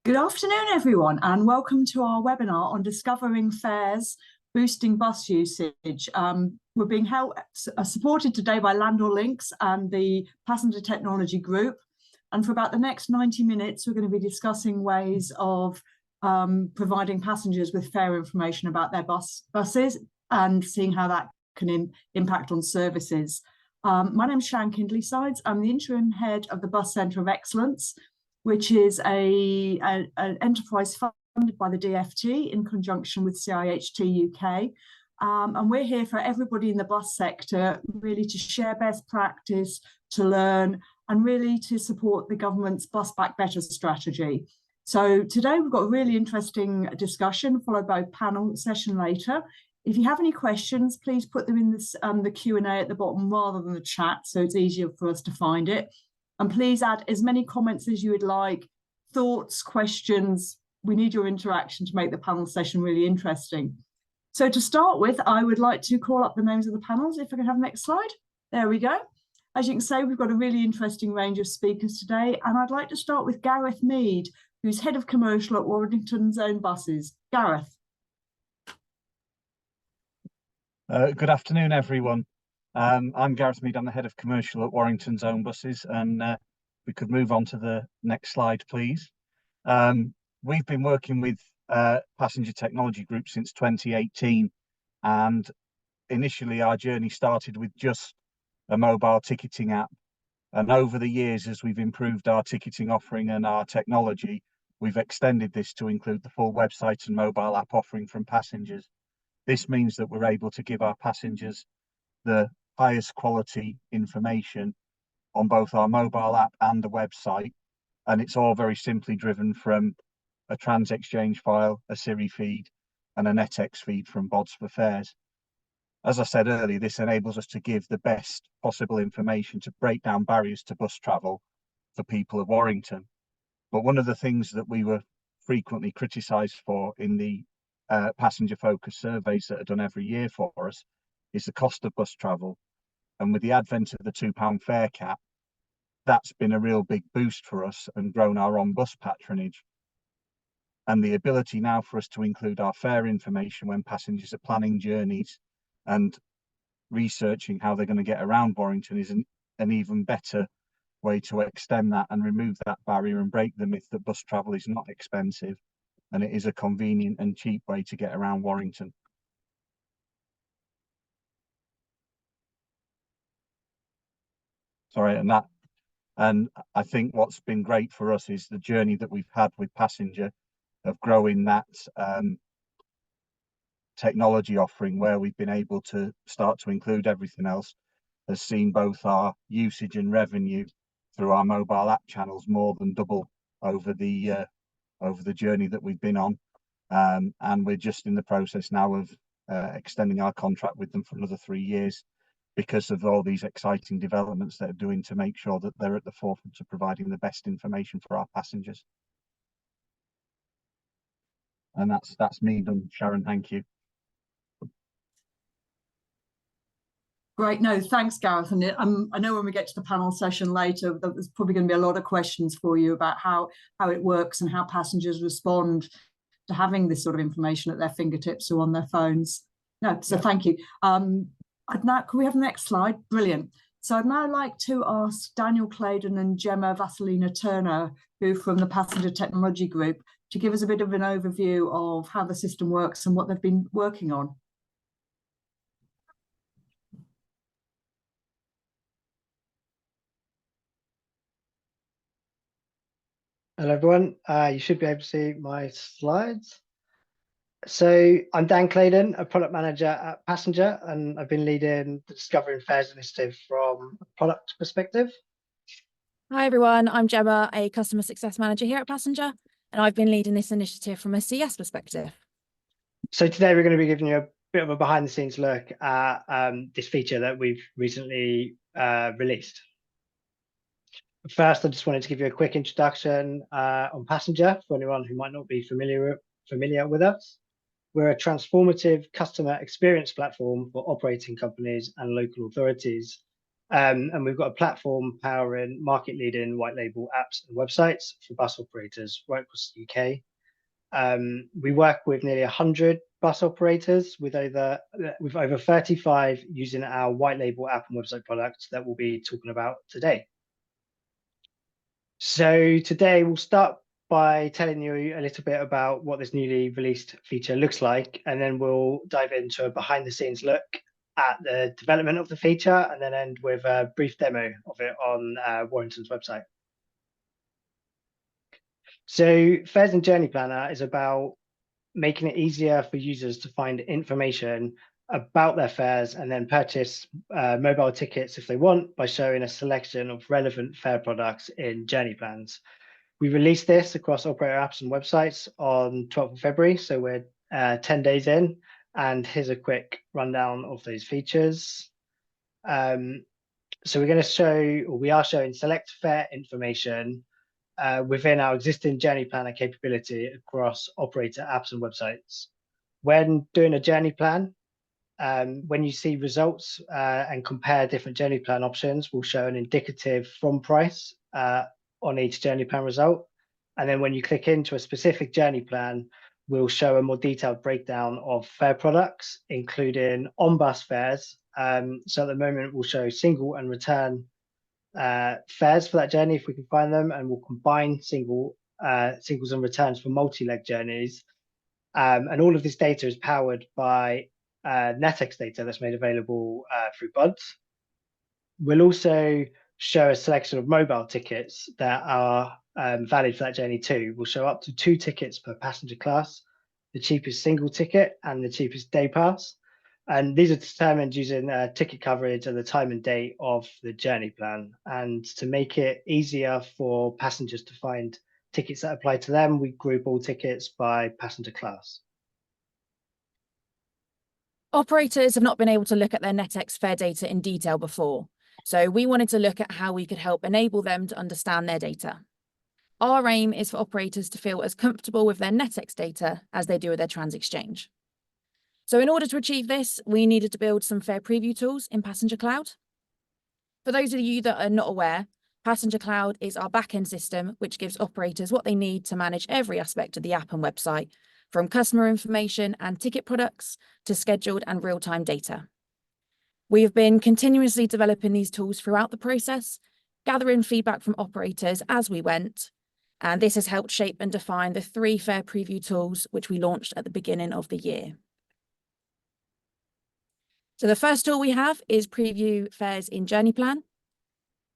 Good afternoon, everyone, and welcome to our webinar on discovering fares, boosting bus usage. We're being supported today by Landor Links and the Passenger Technology Group. And for about the next 90 minutes, we're going to be discussing ways of providing passengers with fare information about their buses and seeing how that can impact on services. My name is Sharon Kindleysides. I'm the Interim Head of the Bus Centre of Excellence, which is an enterprise funded by the DfT in conjunction with CIHT UK. And we're here for everybody in the bus sector, really to share best practice, to learn, and really to support the government's Bus Back Better strategy. So today we've got a really interesting discussion, followed by a panel session later. If you have any questions, please put them in the Q&A at the bottom rather than the chat, so it's easier for us to find it. And please add as many comments as you would like, thoughts, questions. We need your interaction to make the panel session really interesting. So to start with, I would like to call up the names of the panels. If I can have the next slide. There we go. As you can see, we've got a really interesting range of speakers today. And I'd like to start with Gareth Mead, who's Head of Commercial at Warrington's Own Buses. Gareth. Good afternoon, everyone. I'm Gareth Mead. I'm the Head of Commercial at Warrington's Own Buses, and we could move on to the next slide, please. We've been working with Passenger Technology Group since 2018, and initially our journey started with just a mobile ticketing app. And over the years, as we've improved our ticketing offering and our technology, we've extended this to include the full website and mobile app offering from passengers. This means that we're able to give our passengers the highest quality information on both our mobile app and the website, and it's all very simply driven from a trans exchange file, a Siri feed, and a NetX feed from Bods for fares. As I said earlier, this enables us to give the best possible information to break down barriers to bus travel for people of Warrington. But one of the things that we were frequently criticised for in the passenger focused surveys that are done every year for us is the cost of bus travel. And with the advent of the £2 fare cap, that's been a real big boost for us and grown our on-bus patronage. And the ability now for us to include our fare information when passengers are planning journeys and researching how they're going to get around Warrington is an even better way to extend that and remove that barrier and break the myth that bus travel is not expensive, and it is a convenient and cheap way to get around Warrington. Sorry, and I think what's been great for us is the journey that we've had with passenger of growing that technology offering, where we've been able to start to include everything else, has seen both our usage and revenue through our mobile app channels more than double over the journey that we've been on, and we're just in the process now of extending our contract with them for another 3 years, because of all these exciting developments that are doing to make sure that they're at the forefront of providing the best information for our passengers. And that's me done, Sharon. Thank you. Great. No, thanks, Gareth. And I know when we get to the panel session later, there's probably going to be a lot of questions for you about how it works and how passengers respond to having this sort of information at their fingertips or on their phones. No, so thank you. Can we have the next slide? Brilliant. So I'd now like to ask Daniel Claydon and Gemma Vasellina-Turner, who from the Passenger Technology Group, to give us a bit of an overview of how the system works and what they've been working on. Hello everyone, you should be able to see my slides. So I'm Dan Claydon, a product manager at Passenger, and I've been leading the Discovering Fares initiative from a product perspective. Hi everyone, I'm Gemma, a customer success manager here at Passenger, and I've been leading this initiative from a CS perspective. So today we're going to be giving you a bit of a behind the scenes look at this feature that we've recently released. First, I just wanted to give you a quick introduction on Passenger for anyone who might not be familiar with us. We're a transformative customer experience platform for operating companies and local authorities. And we've got a platform powering market-leading white label apps and websites for bus operators right across the UK. We work with nearly 100 bus operators with over 35 using our white label app and website products that we'll be talking about today. So today we'll start by telling you a little bit about what this newly released feature looks like, and then we'll dive into a behind the scenes look at the development of the feature, and then end with a brief demo of it on Warrington's website. So Fares and Journey Planner is about making it easier for users to find information about their fares and then purchase mobile tickets if they want by showing a selection of relevant fare products in journey plans. We released this across operator apps and websites on 12th of February, so we're 10 days in, and here's a quick rundown of those features. So we're going to show, or we are showing select fare information within our existing journey planner capability across operator apps and websites. When doing a journey plan, when you see results and compare different journey plan options, we'll show an indicative from price on each journey plan result. And then when you click into a specific journey plan, we'll show a more detailed breakdown of fare products, including on-bus fares. So at the moment, we'll show single and return fares for that journey if we can find them, and we'll combine singles and returns for multi-leg journeys. And all of this data is powered by NetX data that's made available through Bods. We'll also show a selection of mobile tickets that are valid for that journey too. We'll show up to 2 tickets per passenger class, the cheapest single ticket and the cheapest day pass. And these are determined using ticket coverage and the time and date of the journey plan. And to make it easier for passengers to find tickets that apply to them, we group all tickets by passenger class. Operators have not been able to look at their NetX fare data in detail before, so we wanted to look at how we could help enable them to understand their data. Our aim is for operators to feel as comfortable with their NetX data as they do with their TransExchange. So in order to achieve this, we needed to build some fare preview tools in Passenger Cloud. For those of you that are not aware, Passenger Cloud is our back-end system, which gives operators what they need to manage every aspect of the app and website, from customer information and ticket products to scheduled and real-time data. We have been continuously developing these tools throughout the process, gathering feedback from operators as we went, and this has helped shape and define the 3 fare preview tools which we launched at the beginning of the year. So the first tool we have is Preview Fares in Journey Plan.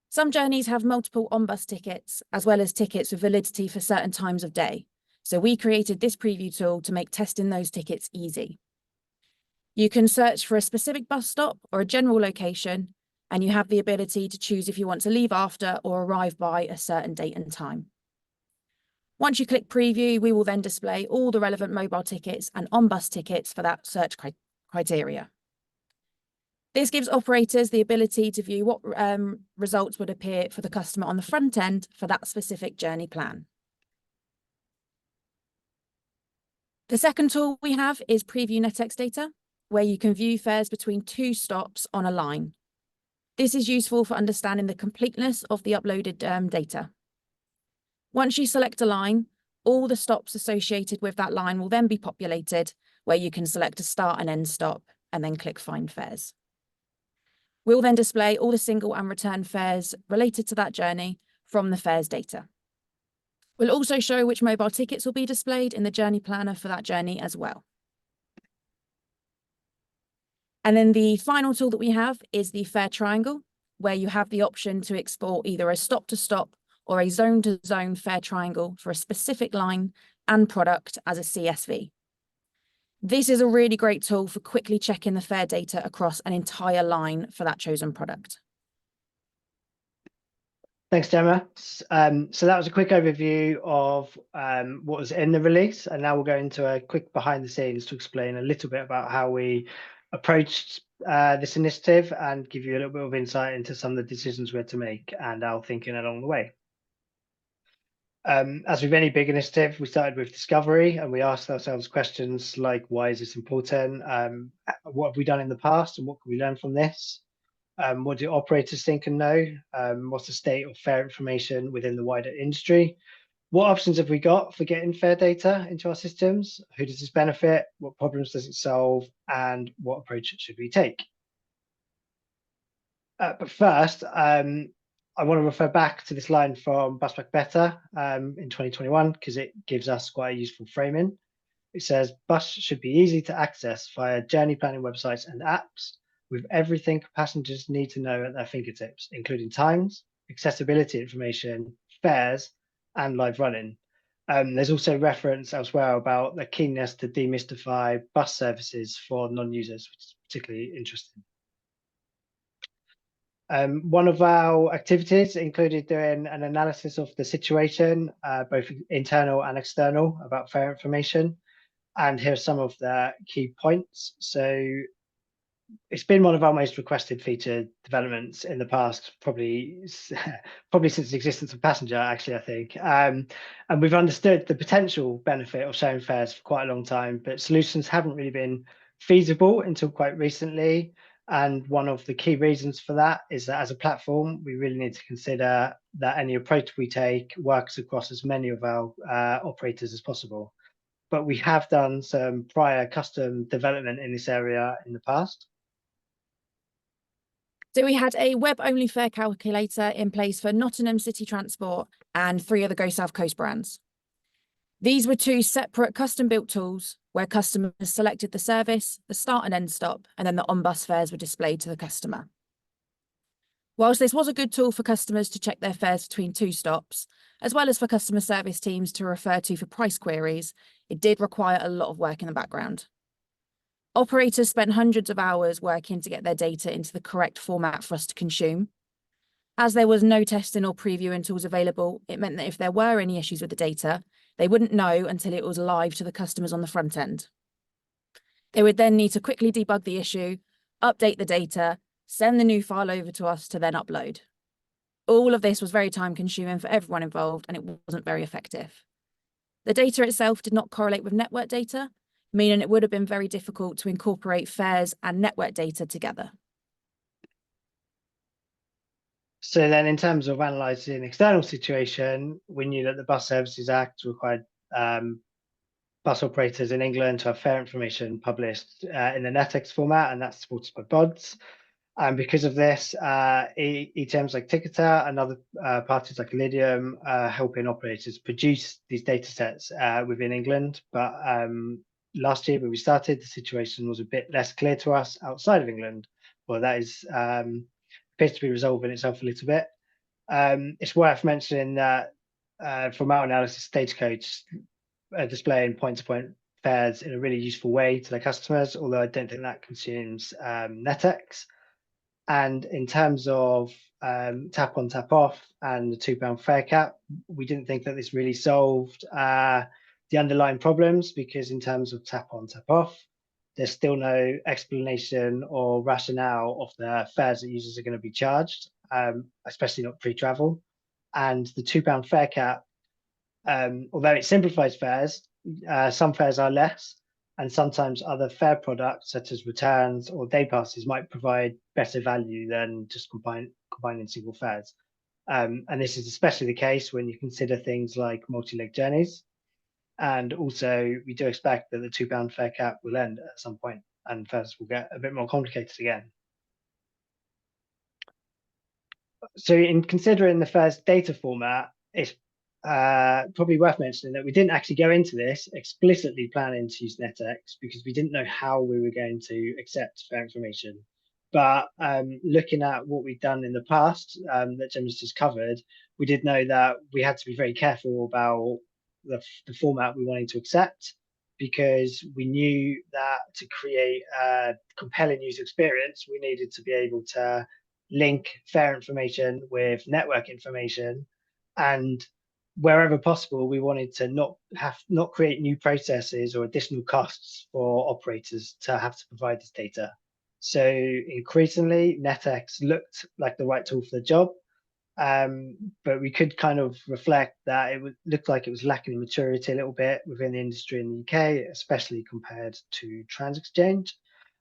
Some journeys have multiple on-bus tickets, as well as tickets with validity for certain times of day. So we created this preview tool to make testing those tickets easy. You can search for a specific bus stop or a general location, and you have the ability to choose if you want to leave after or arrive by a certain date and time. Once you click preview, we will then display all the relevant mobile tickets and on-bus tickets for that search criteria. This gives operators the ability to view what results would appear for the customer on the front end for that specific journey plan. The second tool we have is Preview NetX Data, where you can view fares between 2 stops on a line. This is useful for understanding the completeness of the uploaded data. Once you select a line, all the stops associated with that line will then be populated, where you can select a start and end stop and then click Find Fares. We'll then display all the single and return fares related to that journey from the fares data. We'll also show which mobile tickets will be displayed in the journey planner for that journey as well. And then the final tool that we have is the Fare Triangle, where you have the option to export either a stop-to-stop or a zone-to-zone fare triangle for a specific line and product as a CSV. This is a really great tool for quickly checking the fare data across an entire line for that chosen product. Thanks, Gemma. So that was a quick overview of what was in the release, and now we'll go into a quick behind the scenes to explain a little bit about how we approached this initiative and give you a little bit of insight into some of the decisions we had to make and our thinking along the way. As with any big initiative, we started with discovery and we asked ourselves questions like, why is this important? What have we done in the past and what can we learn from this? What do operators think and know? What's the state of fare information within the wider industry? What options have we got for getting fare data into our systems? Who does this benefit? What problems does it solve? And what approach should we take? But first, I want to refer back to this line from Bus Back Better in 2021, because it gives us quite a useful framing. It says, bus should be easy to access via journey planning websites and apps, with everything passengers need to know at their fingertips, including times, accessibility information, fares, and live running. There's also reference elsewhere about the keenness to demystify bus services for non-users, which is particularly interesting. One of our activities included doing an analysis of the situation, both internal and external, about fare information. And here are some of the key points. So it's been one of our most requested feature developments in the past, probably since the existence of Passenger, actually, I think. And we've understood the potential benefit of sharing fares for quite a long time, but solutions haven't really been feasible until quite recently. And one of the key reasons for that is that as a platform, we really need to consider that any approach we take works across as many of our operators as possible. But we have done some prior custom development in this area in the past. So we had a web-only fare calculator in place for Nottingham City Transport and 3 other Go South Coast brands. These were 2 separate custom-built tools where customers selected the service, the start and end stop, and then the on-bus fares were displayed to the customer. Whilst this was a good tool for customers to check their fares between 2 stops, as well as for customer service teams to refer to for price queries, it did require a lot of work in the background. Operators spent hundreds of hours working to get their data into the correct format for us to consume. As there was no testing or previewing tools available, it meant that if there were any issues with the data, they wouldn't know until it was live to the customers on the front end. They would then need to quickly debug the issue, update the data, send the new file over to us to then upload. All of this was very time consuming for everyone involved, and it wasn't very effective. The data itself did not correlate with network data, meaning it would have been very difficult to incorporate fares and network data together. So then in terms of analysing an external situation, we knew that the Bus Services Act required bus operators in England to have fare information published in the NetX format, and that's supported by Bods. And because of this, ETMs like Ticketer and other parties like Iridium are helping operators produce these data sets within England. But last year when we started, the situation was a bit less clear to us outside of England. Well, that is appears to be resolving itself a little bit. It's worth mentioning that from our analysis, Stagecoach are displaying point-to-point fares in a really useful way to their customers, although I don't think that consumes NetX. And in terms of tap on, tap off and the £2 fare cap, we didn't think that this really solved the underlying problems, because in terms of tap on, tap off, there's still no explanation or rationale of the fares that users are going to be charged, especially not pre-travel. And the £2 fare cap, although it simplifies fares, some fares are less, and sometimes other fare products such as returns or day passes might provide better value than just combining single fares. And this is especially the case when you consider things like multi-leg journeys. And also, we do expect that the £2 fare cap will end at some point and fares will get a bit more complicated again. So in considering the fares data format, it's probably worth mentioning that we didn't actually go into this explicitly planning to use NetX, because we didn't know how we were going to accept fare information. But looking at what we've done in the past that Gemma's just covered, we did know that we had to be very careful about the format we wanted to accept, because we knew that to create a compelling user experience, we needed to be able to link fare information with network information, and wherever possible, we wanted to not create new processes or additional costs for operators to have to provide this data. So increasingly, NetX looked like the right tool for the job, but we could kind of reflect that it looked like it was lacking in maturity a little bit within the industry in the UK, especially compared to TransExchange.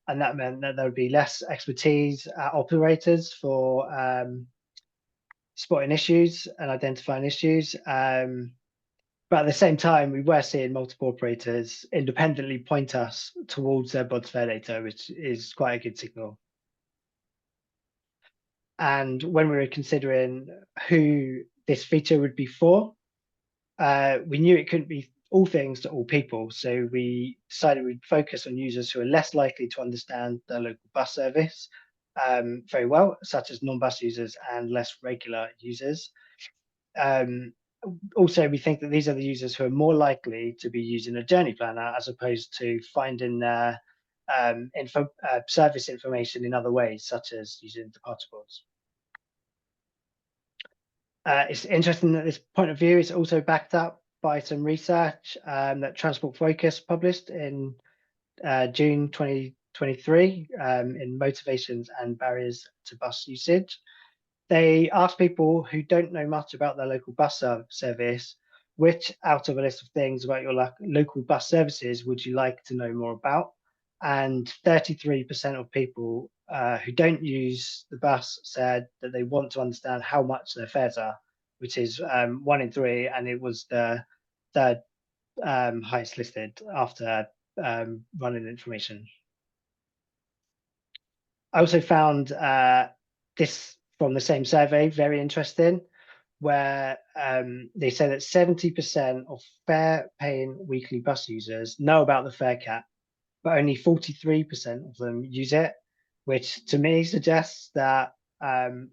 and that meant that there would be less expertise at operators for spotting issues and identifying issues. But at the same time, we were seeing multiple operators independently point us towards their Bods fare data, which is quite a good signal. And when we were considering who this feature would be for, we knew it couldn't be all things to all people. So we decided we'd focus on users who are less likely to understand their local bus service very well, such as non-bus users and less regular users. Also, we think that these are the users who are more likely to be using a journey planner as opposed to finding their service information in other ways, such as using departure boards. It's interesting that this point of view is also backed up by some research that Transport Focus published in June 2023 in Motivations and Barriers to Bus Usage. They asked people who don't know much about their local bus service, which out of a list of things about your local bus services would you like to know more about? And 33% of people who don't use the bus said that they want to understand how much their fares are, which is 1 in 3, and it was the third highest listed after running information. I also found this from the same survey very interesting, where they say that 70% of fare-paying weekly bus users know about the fare cap, but only 43% of them use it, which to me suggests that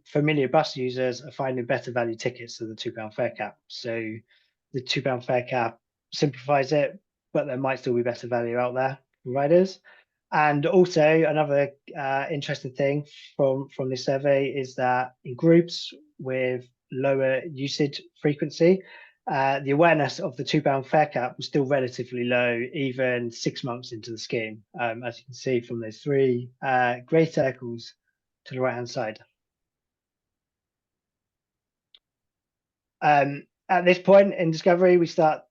familiar bus users are finding better value tickets than the £2 fare cap. So the £2 fare cap simplifies it, but there might still be better value out there for riders. And also another interesting thing from this survey is that in groups with lower usage frequency, the awareness of the £2 fare cap was still relatively low, even 6 months into the scheme, as you can see from those 3 grey circles to the right-hand side. At this point in discovery, we started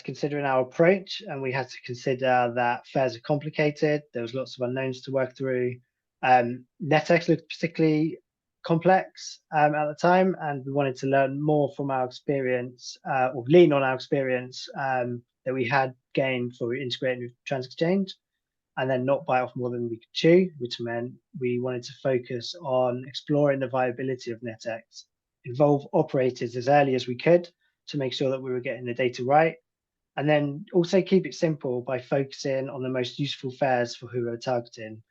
considering our approach, and we had to consider that fares are complicated. There was lots of unknowns to work through. NetX looked particularly complex at the time, and we wanted to learn more from our experience, or lean on our experience that we had gained for integrating with TransExchange, and then not bite off more than we could chew, which meant we wanted to focus on exploring the viability of NetX, involve operators as early as we could to make sure that we were getting the data right, and then also keep it simple by focusing on the most useful fares for who we were targeting,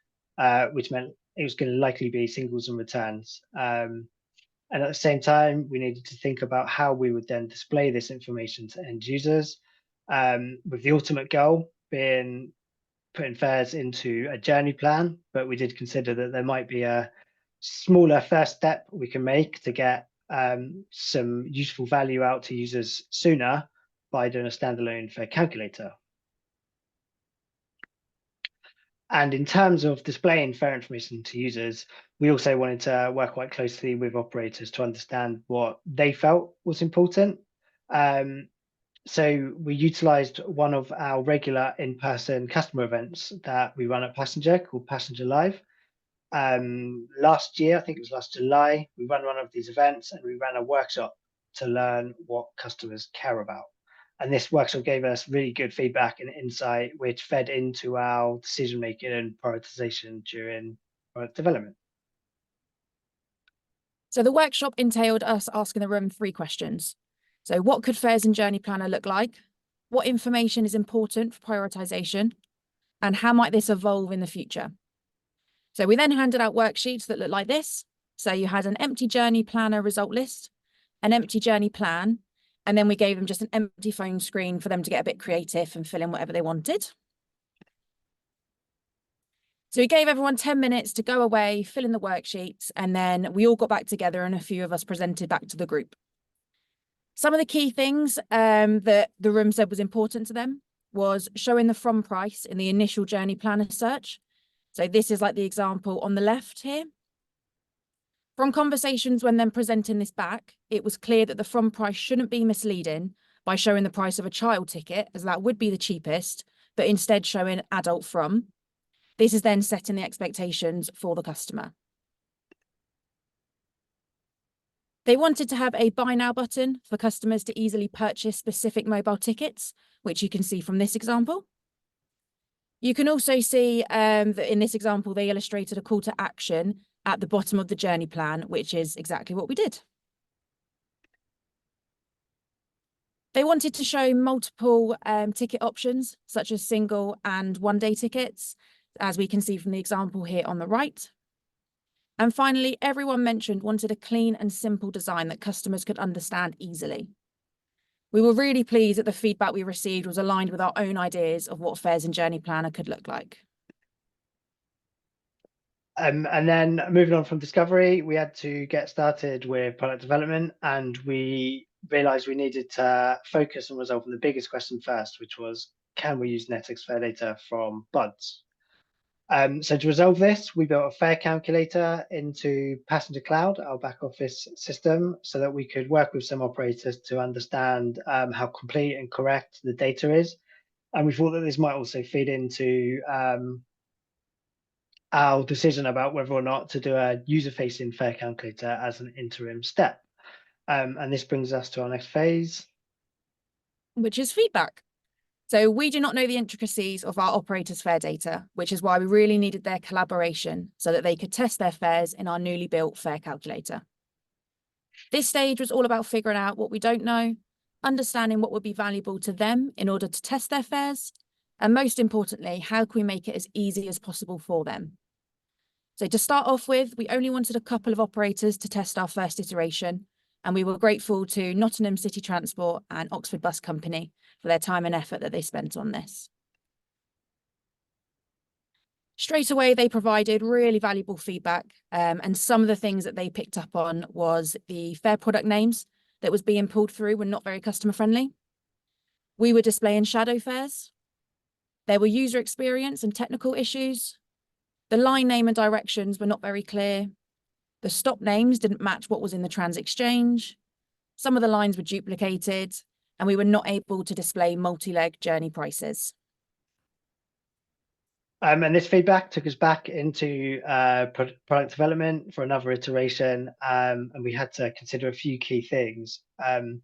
which meant it was going to likely be singles and returns. And at the same time, we needed to think about how we would then display this information to end users, with the ultimate goal being putting fares into a journey plan. But we did consider that there might be a smaller first step we can make to get some useful value out to users sooner by doing a standalone fare calculator. And in terms of displaying fare information to users, we also wanted to work quite closely with operators to understand what they felt was important. So we utilised one of our regular in-person customer events that we run at Passenger called Passenger Live. Last year, I think it was last July, we ran one of these events and we ran a workshop to learn what customers care about. And this workshop gave us really good feedback and insight, which fed into our decision making and prioritization during product development. So the workshop entailed us asking the room 3 questions. So what could fares in Journey Planner look like? What information is important for prioritization? And how might this evolve in the future? So we then handed out worksheets that looked like this. So you had an empty Journey Planner result list, an empty Journey Plan, and then we gave them just an empty phone screen for them to get a bit creative and fill in whatever they wanted. So we gave everyone 10 minutes to go away, fill in the worksheets, and then we all got back together and a few of us presented back to the group. Some of the key things that the room said was important to them was showing the from price in the initial Journey Planner search. So this is like the example on the left here. From conversations when then presenting this back, it was clear that the from price shouldn't be misleading by showing the price of a child ticket, as that would be the cheapest, but instead showing adult from. This is then setting the expectations for the customer. They wanted to have a buy now button for customers to easily purchase specific mobile tickets, which you can see from this example. You can also see that in this example, they illustrated a call to action at the bottom of the journey plan, which is exactly what we did. They wanted to show multiple ticket options, such as single and one-day tickets, as we can see from the example here on the right. And finally, everyone mentioned wanted a clean and simple design that customers could understand easily. We were really pleased that the feedback we received was aligned with our own ideas of what Fares and Journey Planner could look like. And then moving on from discovery, we had to get started with product development, and we realized we needed to focus on resolving the biggest question first, which was, can we use NetEx fare data from Bods? So to resolve this, we built a fare calculator into Passenger Cloud, our back office system, so that we could work with some operators to understand how complete and correct the data is. And we thought that this might also feed into our decision about whether or not to do a user-facing fare calculator as an interim step. And this brings us to our next phase, which is feedback. So we do not know the intricacies of our operators' fare data, which is why we really needed their collaboration so that they could test their fares in our newly built fare calculator. This stage was all about figuring out what we don't know, understanding what would be valuable to them in order to test their fares, and most importantly, how can we make it as easy as possible for them? So to start off with, we only wanted a couple of operators to test our first iteration, and we were grateful to Nottingham City Transport and Oxford Bus Company for their time and effort that they spent on this. Straight away, they provided really valuable feedback, and some of the things that they picked up on was the fare product names that was being pulled through were not very customer friendly. We were displaying shadow fares. There were user experience and technical issues. The line name and directions were not very clear. The stop names didn't match what was in the trans exchange. Some of the lines were duplicated, and we were not able to display multi-leg journey prices. And this feedback took us back into product development for another iteration, and we had to consider a few key things. And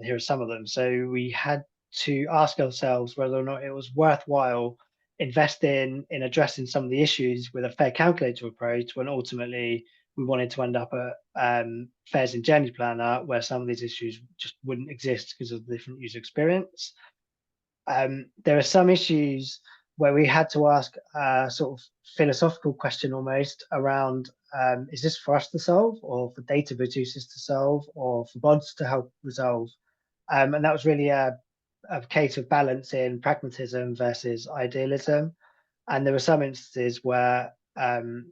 here are some of them. So we had to ask ourselves whether or not it was worthwhile investing in addressing some of the issues with a fare calculator approach when ultimately we wanted to end up at Fares and Journey Planner, where some of these issues just wouldn't exist because of the different user experience. There are some issues where we had to ask a sort of philosophical question almost around, is this for us to solve, or for data producers to solve, or for Bods to help resolve? And that was really a case of balancing pragmatism versus idealism. And there were some instances where,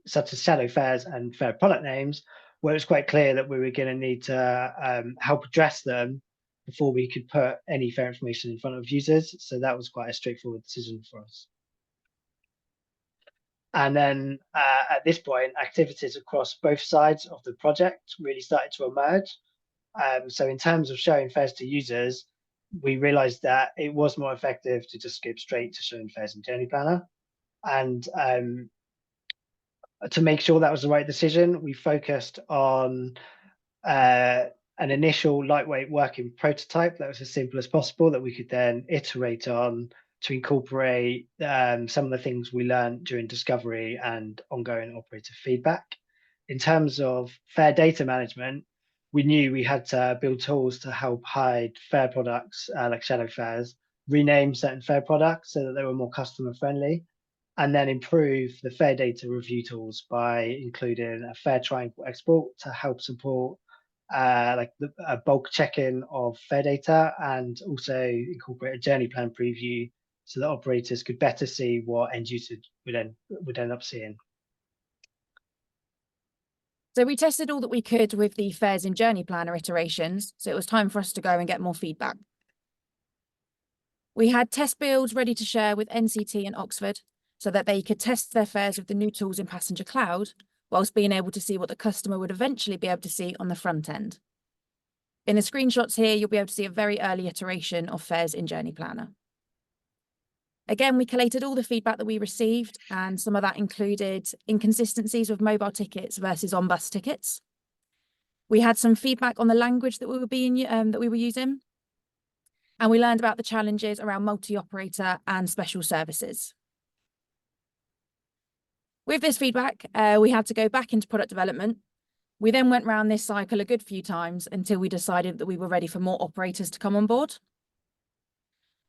such as shadow fares and fare product names, where it's quite clear that we were going to need to help address them before we could put any fare information in front of users. So that was quite a straightforward decision for us. And then at this point, activities across both sides of the project really started to emerge. So in terms of showing fares to users, we realized that it was more effective to just skip straight to showing fares in Journey Planner. And to make sure that was the right decision, we focused on an initial lightweight working prototype that was as simple as possible that we could then iterate on to incorporate some of the things we learned during discovery and ongoing operator feedback. In terms of fare data management, we knew we had to build tools to help hide fare products like shadow fares, rename certain fare products so that they were more customer friendly, and then improve the fare data review tools by including a fare triangle export to help support like a bulk check-in of fare data, and also incorporate a journey plan preview so that operators could better see what end users would end up seeing. So we tested all that we could with the Fares in Journey Planner iterations, so it was time for us to go and get more feedback. We had test builds ready to share with NCT and Oxford so that they could test their fares with the new tools in Passenger Cloud, whilst being able to see what the customer would eventually be able to see on the front end. In the screenshots here, you'll be able to see a very early iteration of Fares in Journey Planner. Again, we collated all the feedback that we received, and some of that included inconsistencies with mobile tickets versus on-bus tickets. We had some feedback on the language that we were using, and we learned about the challenges around multi-operator and special services. With this feedback, we had to go back into product development. We then went round this cycle a good few times until we decided that we were ready for more operators to come on board.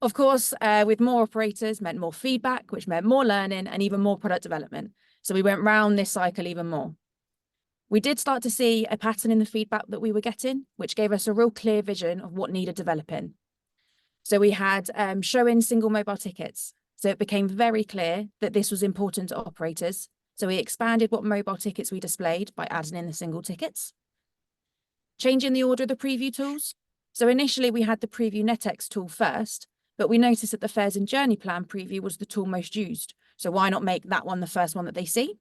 Of course, with more operators meant more feedback, which meant more learning and even more product development. So we went round this cycle even more. We did start to see a pattern in the feedback that we were getting, which gave us a real clear vision of what needed developing. So we had showing single mobile tickets. So it became very clear that this was important to operators. So we expanded what mobile tickets we displayed by adding in the single tickets. Changing the order of the preview tools. So initially we had the preview NetX tool first, but we noticed that the fares and journey plan preview was the tool most used. So why not make that one the first one that they see?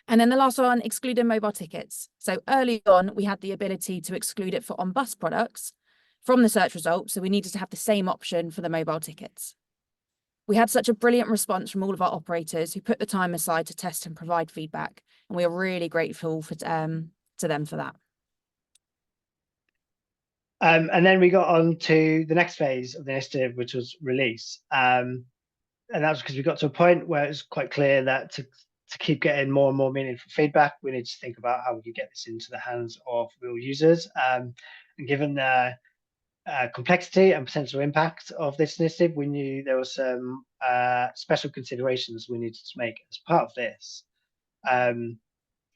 And then the last one, excluding mobile tickets. So early on, we had the ability to exclude it for on-bus products from the search results. So we needed to have the same option for the mobile tickets. We had such a brilliant response from all of our operators who put the time aside to test and provide feedback. And we are really grateful to them for that. And then we got on to the next phase of the initiative, which was release. And that was because we got to a point where it was quite clear that to keep getting more and more meaningful feedback, we need to think about how we could get this into the hands of real users. And given the complexity and potential impact of this initiative, we knew there were some special considerations we needed to make as part of this.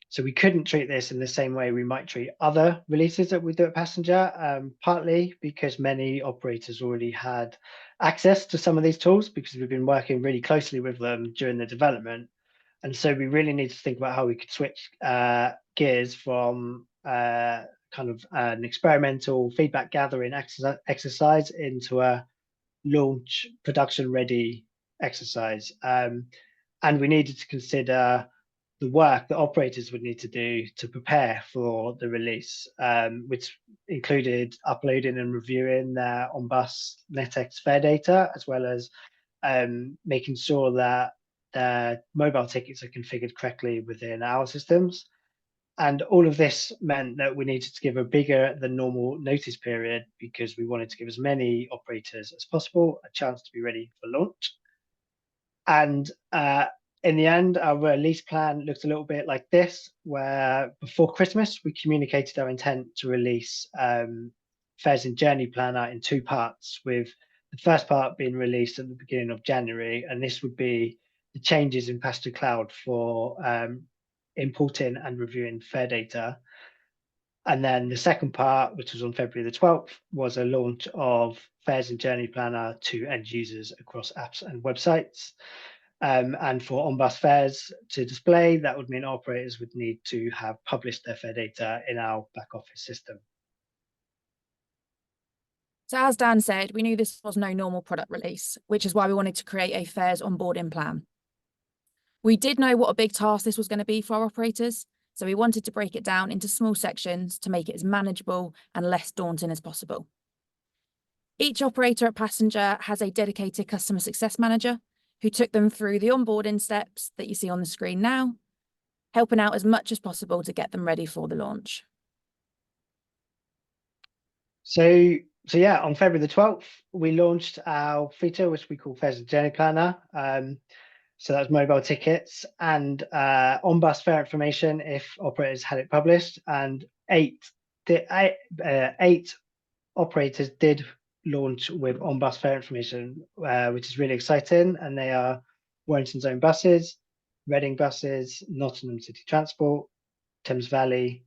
So we couldn't treat this in the same way we might treat other releases that we do at Passenger, partly because many operators already had access to some of these tools because we've been working really closely with them during the development. And so we really need to think about how we could switch gears from kind of an experimental feedback gathering exercise into a launch production ready exercise. And we needed to consider the work that operators would need to do to prepare for the release, which included uploading and reviewing their on-bus NetX fare data, as well as making sure that their mobile tickets are configured correctly within our systems. And all of this meant that we needed to give a bigger than normal notice period because we wanted to give as many operators as possible a chance to be ready for launch. And in the end, our release plan looked a little bit like this, where before Christmas, we communicated our intent to release Fares and Journey Planner in 2 parts, with the first part being released at the beginning of January. And this would be the changes in Passenger Cloud for importing and reviewing fare data. And then the second part, which was on February the 12th, was a launch of Fares and Journey Planner to end users across apps and websites. And for on-bus fares to display, that would mean operators would need to have published their fare data in our back office system. So as Dan said, we knew this was no normal product release, which is why we wanted to create a fares onboarding plan. We did know what a big task this was going to be for our operators, so we wanted to break it down into small sections to make it as manageable and less daunting as possible. Each operator at Passenger has a dedicated customer success manager who took them through the onboarding steps that you see on the screen now, helping out as much as possible to get them ready for the launch. So yeah, on February the 12th, we launched our feature, which we call Fares and Journey Planner. So that's mobile tickets and on-bus fare information if operators had it published. And eight operators did launch with on-bus fare information, which is really exciting. And they are Warrington's Own Buses, Reading Buses, Nottingham City Transport, Thames Valley,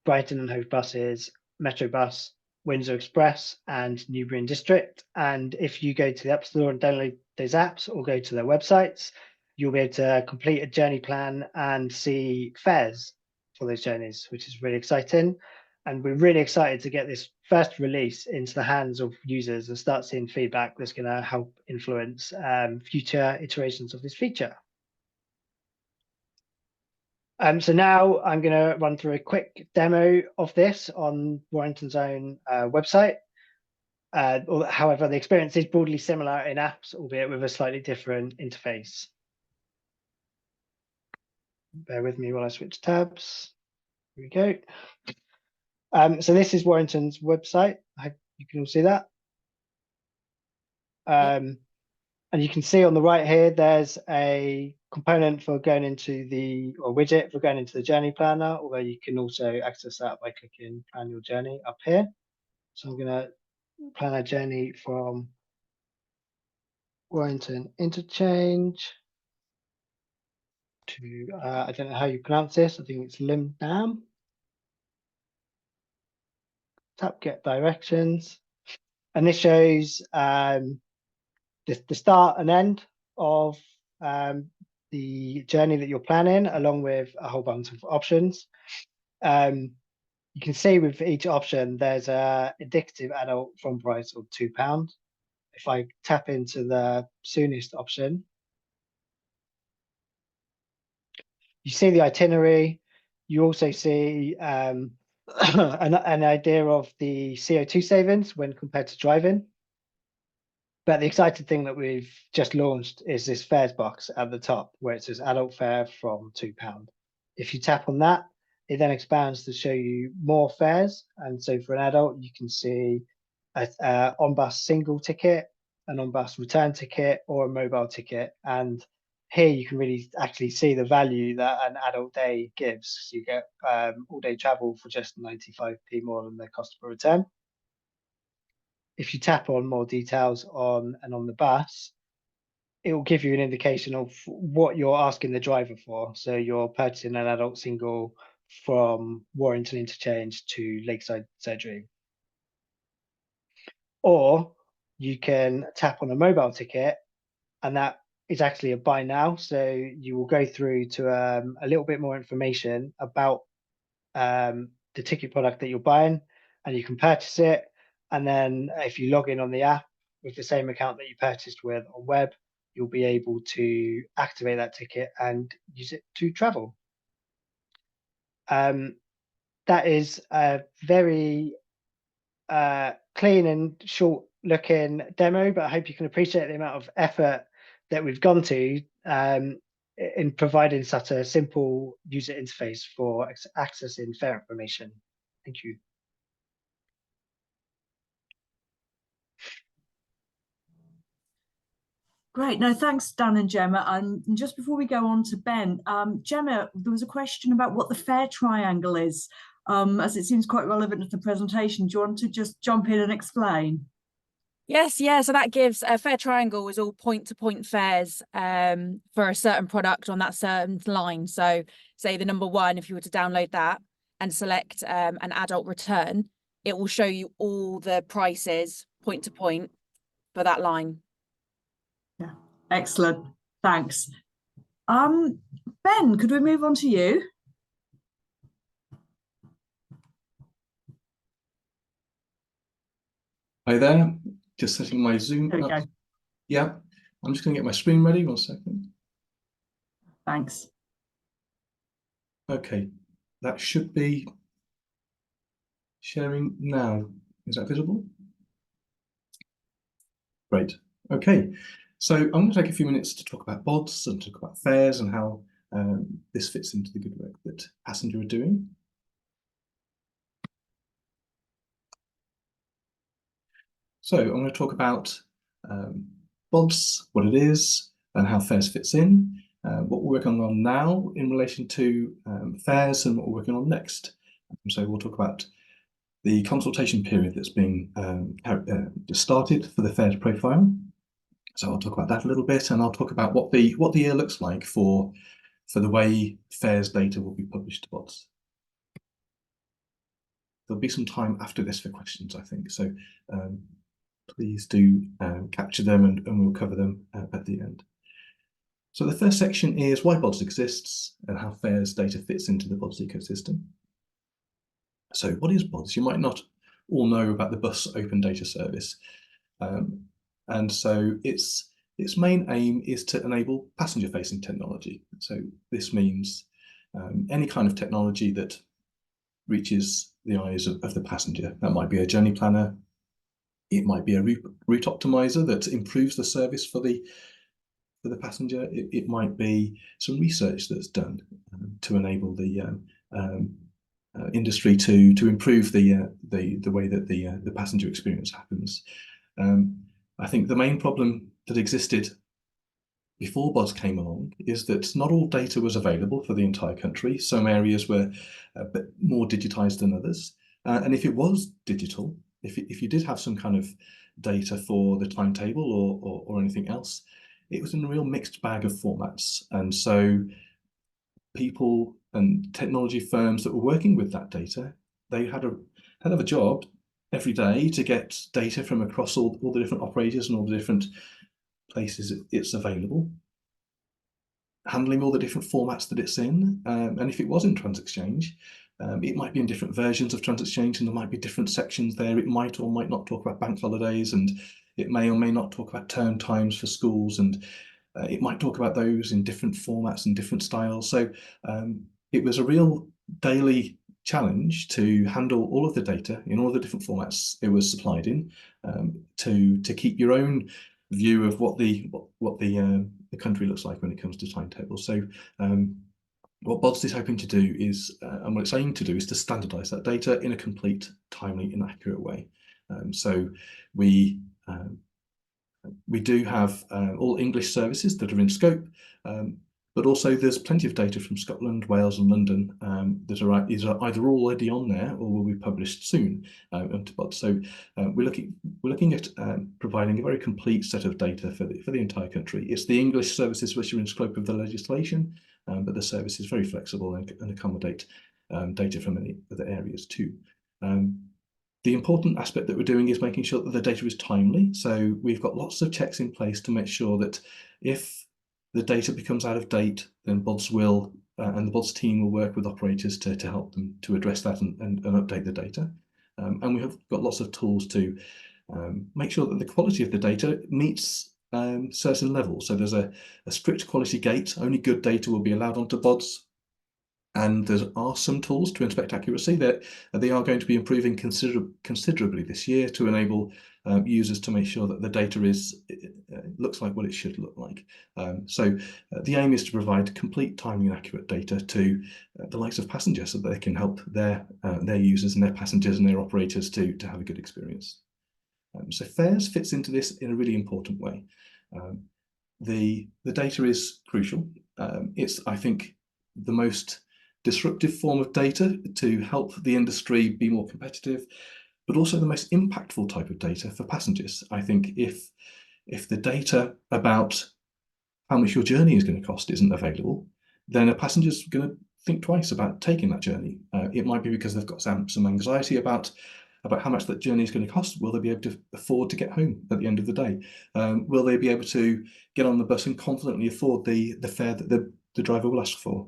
Brighton and Hove Buses, Metro Bus, Windsor Express, and Newbury and District. And if you go to the App Store and download those apps or go to their websites, you'll be able to complete a journey plan and see fares for those journeys, which is really exciting. And we're really excited to get this first release into the hands of users and start seeing feedback that's going to help influence future iterations of this feature. So now I'm going to run through a quick demo of this on Warrington's own website. However, the experience is broadly similar in apps, albeit with a slightly different interface. Bear with me while I switch tabs. Here we go. So this is Warrington's website. I hope you can all see that. And you can see on the right here, there's a component for going into or widget for going into the journey planner, although you can also access that by clicking plan your journey up here. So I'm going to plan a journey from Warrington Interchange to, I don't know how you pronounce this, I think it's Limdam. Tap get directions. And this shows the start and end of the journey that you're planning, along with a whole bunch of options. You can see with each option, there's a indicative adult from price of £2. If I tap into the soonest option, you see the itinerary. You also see an idea of the CO2 savings when compared to driving. But the exciting thing that we've just launched is this fares box at the top, where it says adult fare from £2. If you tap on that, it then expands to show you more fares. And so for an adult, you can see a on-bus single ticket, an on-bus return ticket, or a mobile ticket. And here you can really actually see the value that an adult day gives. So you get all-day travel for just 95p more than the cost per return. If you tap on more details on the bus, it will give you an indication of what you're asking the driver for. So you're purchasing an adult single from Warrington Interchange to Lakeside Surgery. Or you can tap on a mobile ticket, and that is actually a buy now. So you will go through to a little bit more information about the ticket product that you're buying, and you can purchase it. And then if you log in on the app with the same account that you purchased with on web, you'll be able to activate that ticket and use it to travel. That is a very clean and short looking demo, but I hope you can appreciate the amount of effort that we've gone to in providing such a simple user interface for accessing fare information. Thank you. Great. No, thanks, Dan and Gemma. And just before we go on to Ben, Gemma, there was a question about what the fare triangle is, as it seems quite relevant to the presentation. Do you want to just jump in and explain? Yes, yeah. So that gives a fare triangle is all point-to-point fares for a certain product on that certain line. So say the number 1, if you were to download that and select an adult return, it will show you all the prices point-to-point for that line. Yeah, excellent. Thanks. Ben, could we move on to you? Hi there, just setting my Zoom There we up. go. Yeah, I'm just going to get my screen ready. 1 second. Thanks. Okay, that should be sharing now. Is that visible? Great. Okay, so I'm going to take a few minutes to talk about Bods and talk about fares and how this fits into the good work that Passenger are doing. So I'm going to talk about Bods, what it is, and how fares fits in, what we're working on now in relation to fares, and what we're working on next. So we'll talk about the consultation period that's being just started for the fares profile. So I'll talk about that a little bit, and I'll talk about what the year looks like for the way fares data will be published to Bods. There'll be some time after this for questions, I think. So please do capture them, and we'll cover them at the end. So the first section is why Bods exists and how fares data fits into the Bods ecosystem. So what is Bods? You might not all know about the Bus Open Data Service. And so its main aim is to enable passenger-facing technology. So this means any kind of technology that reaches the eyes of the passenger. That might be a journey planner, It might be a route optimizer that improves the service for the passenger. It might be some research that's done to enable the industry to improve the way that the passenger experience happens. I think the main problem that existed before Bods came along is that not all data was available for the entire country. Some areas were a bit more digitized than others. And if it was digital, if you did have some kind of data for the timetable or anything else, it was in a real mixed bag of formats. And so people and technology firms that were working with that data, they had a hell of a job every day to get data from across all the different operators and all the different places it's available, handling all the different formats that it's in. And if it was in TransExchange, it might be in different versions of TransExchange, and there might be different sections there. It might or might not talk about bank holidays, and it may or may not talk about term times for schools, and it might talk about those in different formats and different styles. So it was a real daily challenge to handle all of the data in all the different formats it was supplied in, to keep your own view of what the country looks like when it comes to timetables. So what Bods is hoping to do is, and what it's aiming to do, is to standardise that data in a complete, timely, and accurate way. So we do have all English services that are in scope, but also there's plenty of data from Scotland, Wales, and London that is either already on there or will be published soon onto Bods. So we're looking at providing a very complete set of data for the entire country. It's the English services which are in scope of the legislation, but the service is very flexible and accommodate data from many other areas too. The important aspect that we're doing is making sure that the data is timely. So we've got lots of checks in place to make sure that if the data becomes out of date, then Bods will, and the Bods team will work with operators to help them to address that and update the data. And we have got lots of tools to make sure that the quality of the data meets certain levels. So there's a strict quality gate. Only good data will be allowed onto Bods. And there are some tools to inspect accuracy that they are going to be improving considerably this year to enable users to make sure that the data looks like what it should look like. So the aim is to provide complete, timely, and accurate data to the likes of passengers so that they can help their users and their passengers and their operators to have a good experience. So fares fits into this in a really important way. The data is crucial. It's, I think, the most disruptive form of data to help the industry be more competitive, but also the most impactful type of data for passengers. I think if the data about how much your journey is going to cost isn't available, then a passenger's going to think twice about taking that journey. It might be because they've got some anxiety about how much that journey is going to cost. Will they be able to afford to get home at the end of the day? Will they be able to get on the bus and confidently afford the fare that the driver will ask for?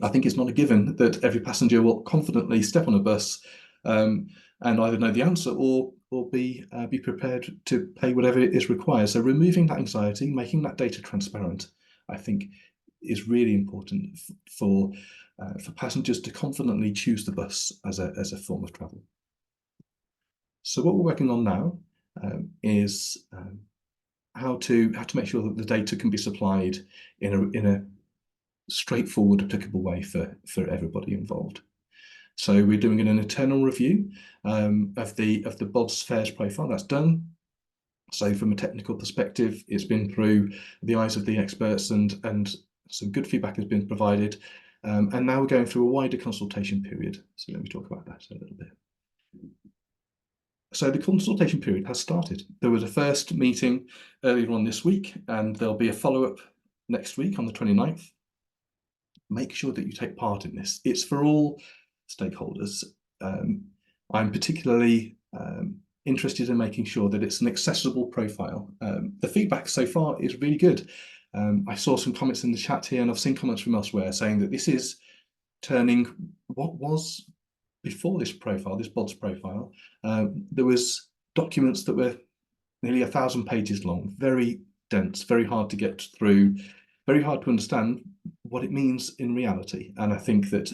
I think it's not a given that every passenger will confidently step on a bus and either know the answer or be prepared to pay whatever is required. So removing that anxiety, making that data transparent, I think is really important for passengers to confidently choose the bus as a form of travel. So what we're working on now is how to make sure that the data can be supplied in a straightforward, applicable way for everybody involved. So we're doing an internal review of the Bods fares profile. That's done. So from a technical perspective, it's been through the eyes of the experts and some good feedback has been provided. And now we're going through a wider consultation period. So let me talk about that a little bit. So the consultation period has started. There was a first meeting earlier on this week, and there'll be a follow-up next week on the 29th. Make sure that you take part in this. It's for all stakeholders. I'm particularly interested in making sure that it's an accessible profile. The feedback so far is really good. I saw some comments in the chat here, and I've seen comments from elsewhere saying that this is turning what was before this profile, this Bods profile. There was documents that were nearly 1,000 pages long, very dense, very hard to get through, very hard to understand what it means in reality. And I think that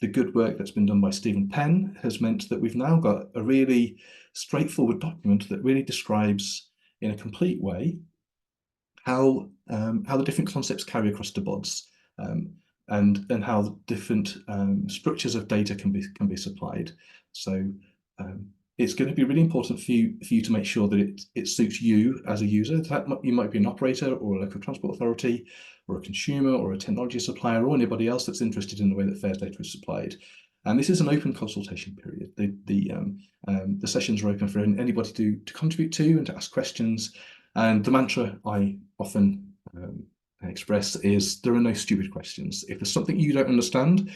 the good work that's been done by Stephen Penn has meant that we've now got a really straightforward document that really describes in a complete way how the different concepts carry across to Bods, and how different structures of data can be supplied. So it's going to be really important for you to make sure that it suits you as a user. You might be an operator or a local transport authority or a consumer or a technology supplier or anybody else that's interested in the way that fares data is supplied. And this is an open consultation period. The sessions are open for anybody to contribute to and to ask questions. And the mantra I often express is there are no stupid questions. If there's something you don't understand,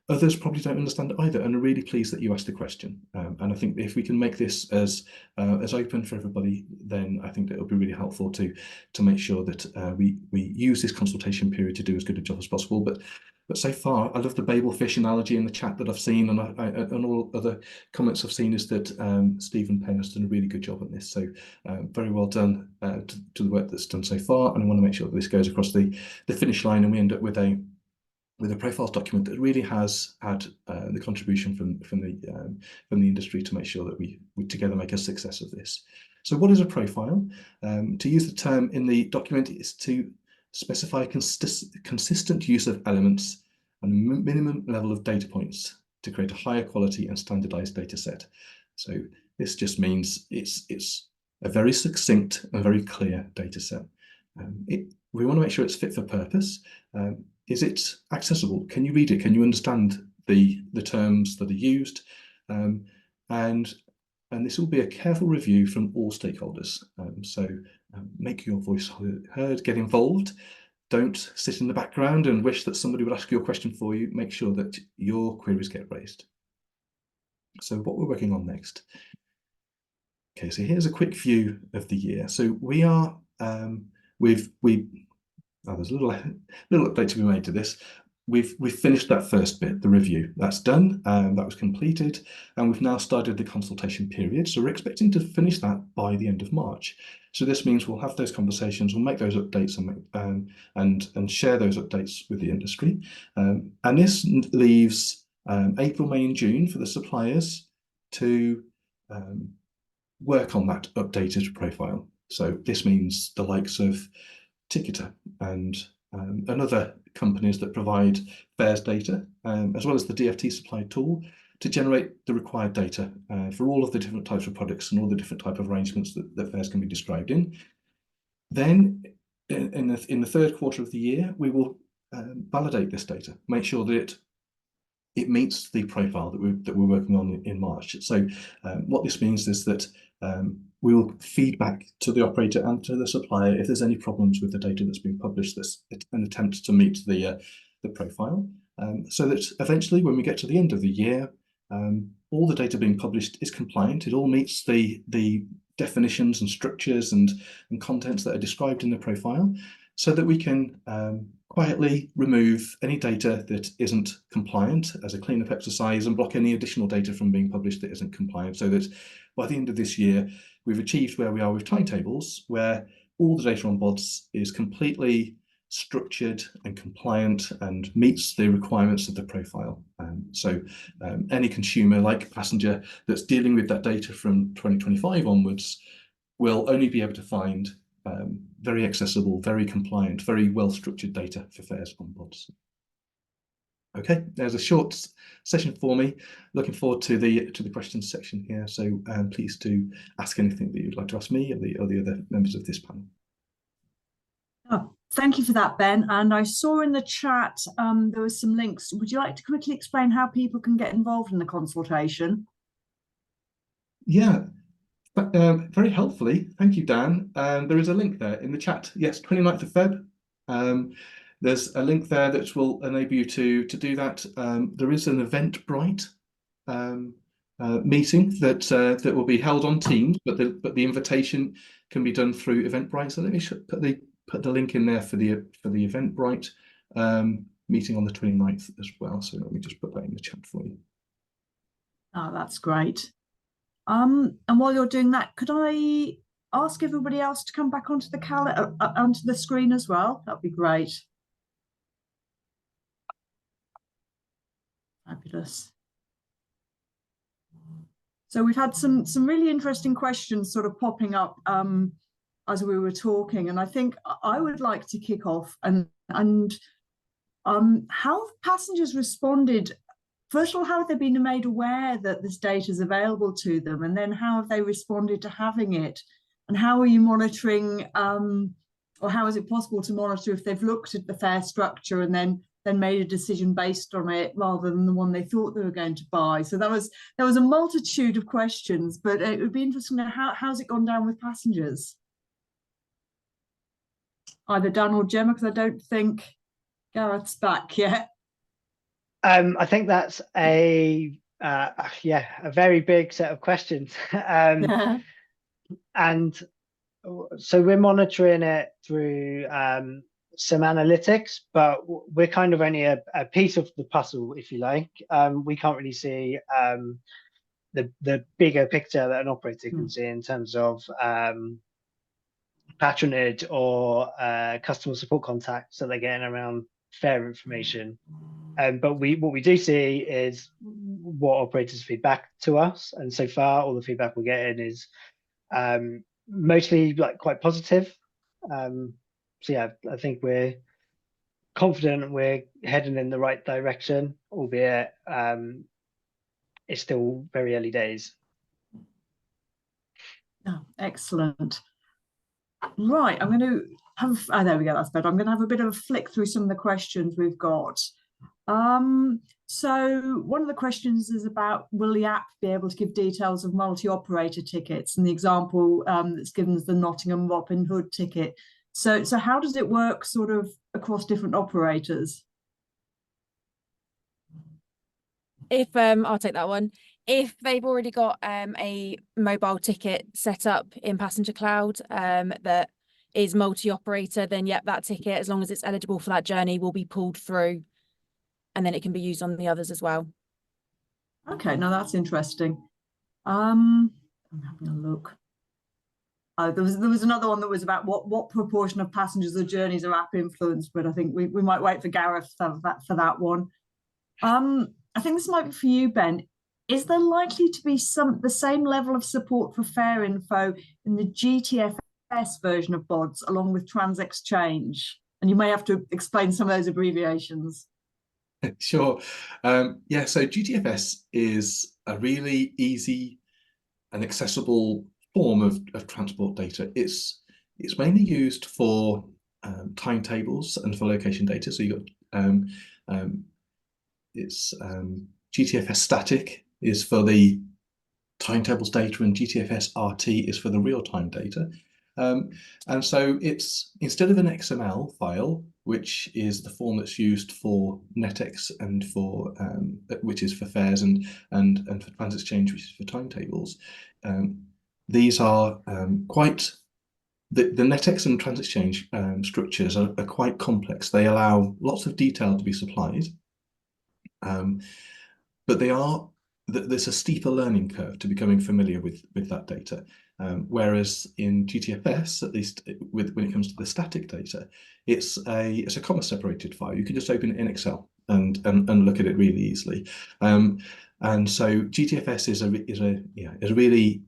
others probably don't understand either, and are really pleased that you asked the question. And I think if we can make this as open for everybody, then I think that it'll be really helpful to make sure that we use this consultation period to do as good a job as possible. But so far, I love the Babel fish analogy in the chat that I've seen, and all other comments I've seen is that Stephen Penn has done a really good job on this. So very well done to the work that's done so far, and I want to make sure that this goes across the finish line and we end up with a profiles document that really has had the contribution from the industry to make sure that we together make a success of this. So what is a profile? To use the term in the document is to specify consistent use of elements and a minimum level of data points to create a higher quality and standardized data set. So this just means it's a very succinct and very clear data set. We want to make sure it's fit for purpose. Is it accessible? Can you read it? Can you understand the terms that are used? And this will be a careful review from all stakeholders. So make your voice heard, get involved. Don't sit in the background and wish that somebody would ask your question for you. Make sure that your queries get raised. So what we're working on next. Okay, so here's a quick view of the year. So we are, there's a little update to be made to this. We've finished that first bit, the review. That's done, that was completed, and we've now started the consultation period. So we're expecting to finish that by the end of March. So this means we'll have those conversations, we'll make those updates and share those updates with the industry. And this leaves April, May, and June for the suppliers to work on that updated profile. So this means the likes of Ticketer and other companies that provide fares data, as well as the DFT supplied tool to generate the required data for all of the different types of products and all the different type of arrangements that fares can be described in. Then in the third quarter of the year, we will validate this data, make sure that it meets the profile that we're working on in March. So what this means is that we will feed back to the operator and to the supplier if there's any problems with the data that's been published, that's an attempt to meet the profile, so that eventually when we get to the end of the year, all the data being published is compliant. It all meets the definitions and structures and contents that are described in the profile, so that we can quietly remove any data that isn't compliant as a cleanup exercise and block any additional data from being published that isn't compliant, so that by the end of this year, we've achieved where we are with timetables, where all the data on Bods is completely structured and compliant and meets the requirements of the profile. So any consumer, like passenger, that's dealing with that data from 2025 onwards will only be able to find very accessible, very compliant, very well-structured data for fares on Bods. Okay, there's a short session for me. Looking forward to the questions section here. So please do ask anything that you'd like to ask me or the other members of this panel. Oh, thank you for that, Ben. And I saw in the chat there was some links. Would you like to quickly explain how people can get involved in the consultation? Yeah. Very helpfully, thank you, Dan. There is a link there in the chat. Yes, 29th of Feb. There's a link there that will enable you to do that. There is an Eventbrite meeting that will be held on Teams, but the invitation can be done through Eventbrite. So let me put the link in there for the Eventbrite meeting on the 29th as well. So let me just put that in the chat for you. Oh, that's great. And while you're doing that, could I ask everybody else to come back onto the onto the screen as well? That'd be great. Fabulous. So we've had some really interesting questions sort of popping up as we were talking, and I think I would like to kick off and how have passengers responded. First of all, how have they been made aware that this data is available to them, and then how have they responded to having it, and how are you monitoring, or how is it possible to monitor if they've looked at the fare structure and then made a decision based on it rather than the one they thought they were going to buy? So there was a multitude of questions, but it would be interesting to know how's it gone down with passengers. Either Dan or Gemma, because I don't think Gareth's back yet. I think that's a very big set of questions. And so we're monitoring it through some analytics, but we're kind of only a piece of the puzzle, if you like. We can't really see the bigger picture that an operator can see in terms of patronage or customer support contacts that they're getting around fare information. But what we do see is what operators feedback to us, and so far all the feedback we're getting is mostly like quite positive. So yeah, I think we're confident we're heading in the right direction, albeit it's still very early days. Oh, excellent. Right, I'm going to have, there we go, that's better. I'm going to have a bit of a flick through some of the questions we've got. So one of the questions is about, will the app be able to give details of multi-operator tickets? And the example that's given is the Nottingham Robin Hood ticket. So how does it work sort of across different operators? If I'll take that one. If they've already got a mobile ticket set up in Passenger Cloud that is multi-operator, then yep, that ticket, as long as it's eligible for that journey, will be pulled through, and then it can be used on the others as well. Okay, now that's interesting. I'm having a look. There was another one that was about what proportion of passengers or journeys are app influenced, but I think we might wait for Gareth for that one. I think this might be for you, Ben. Is there likely to be the same level of support for fare info in the GTFS version of Bods along with Trans Exchange? And you may have to explain some of those abbreviations. Sure. Yeah, so GTFS is a really easy and accessible form of transport data. It's mainly used for timetables and for location data. So you got it's GTFS static is for the timetables data, and GTFS RT is for the real-time data. And so it's, instead of an XML file, which is the form that's used for NetX and for which is for fares and for Trans Exchange, which is for timetables, these are quite the NetX and Trans Exchange structures are quite complex. They allow lots of detail to be supplied, but there's a steeper learning curve to becoming familiar with that data. Whereas in GTFS, at least when it comes to the static data, it's a comma separated file. You can just open it in Excel and look at it really easily. And so GTFS is a really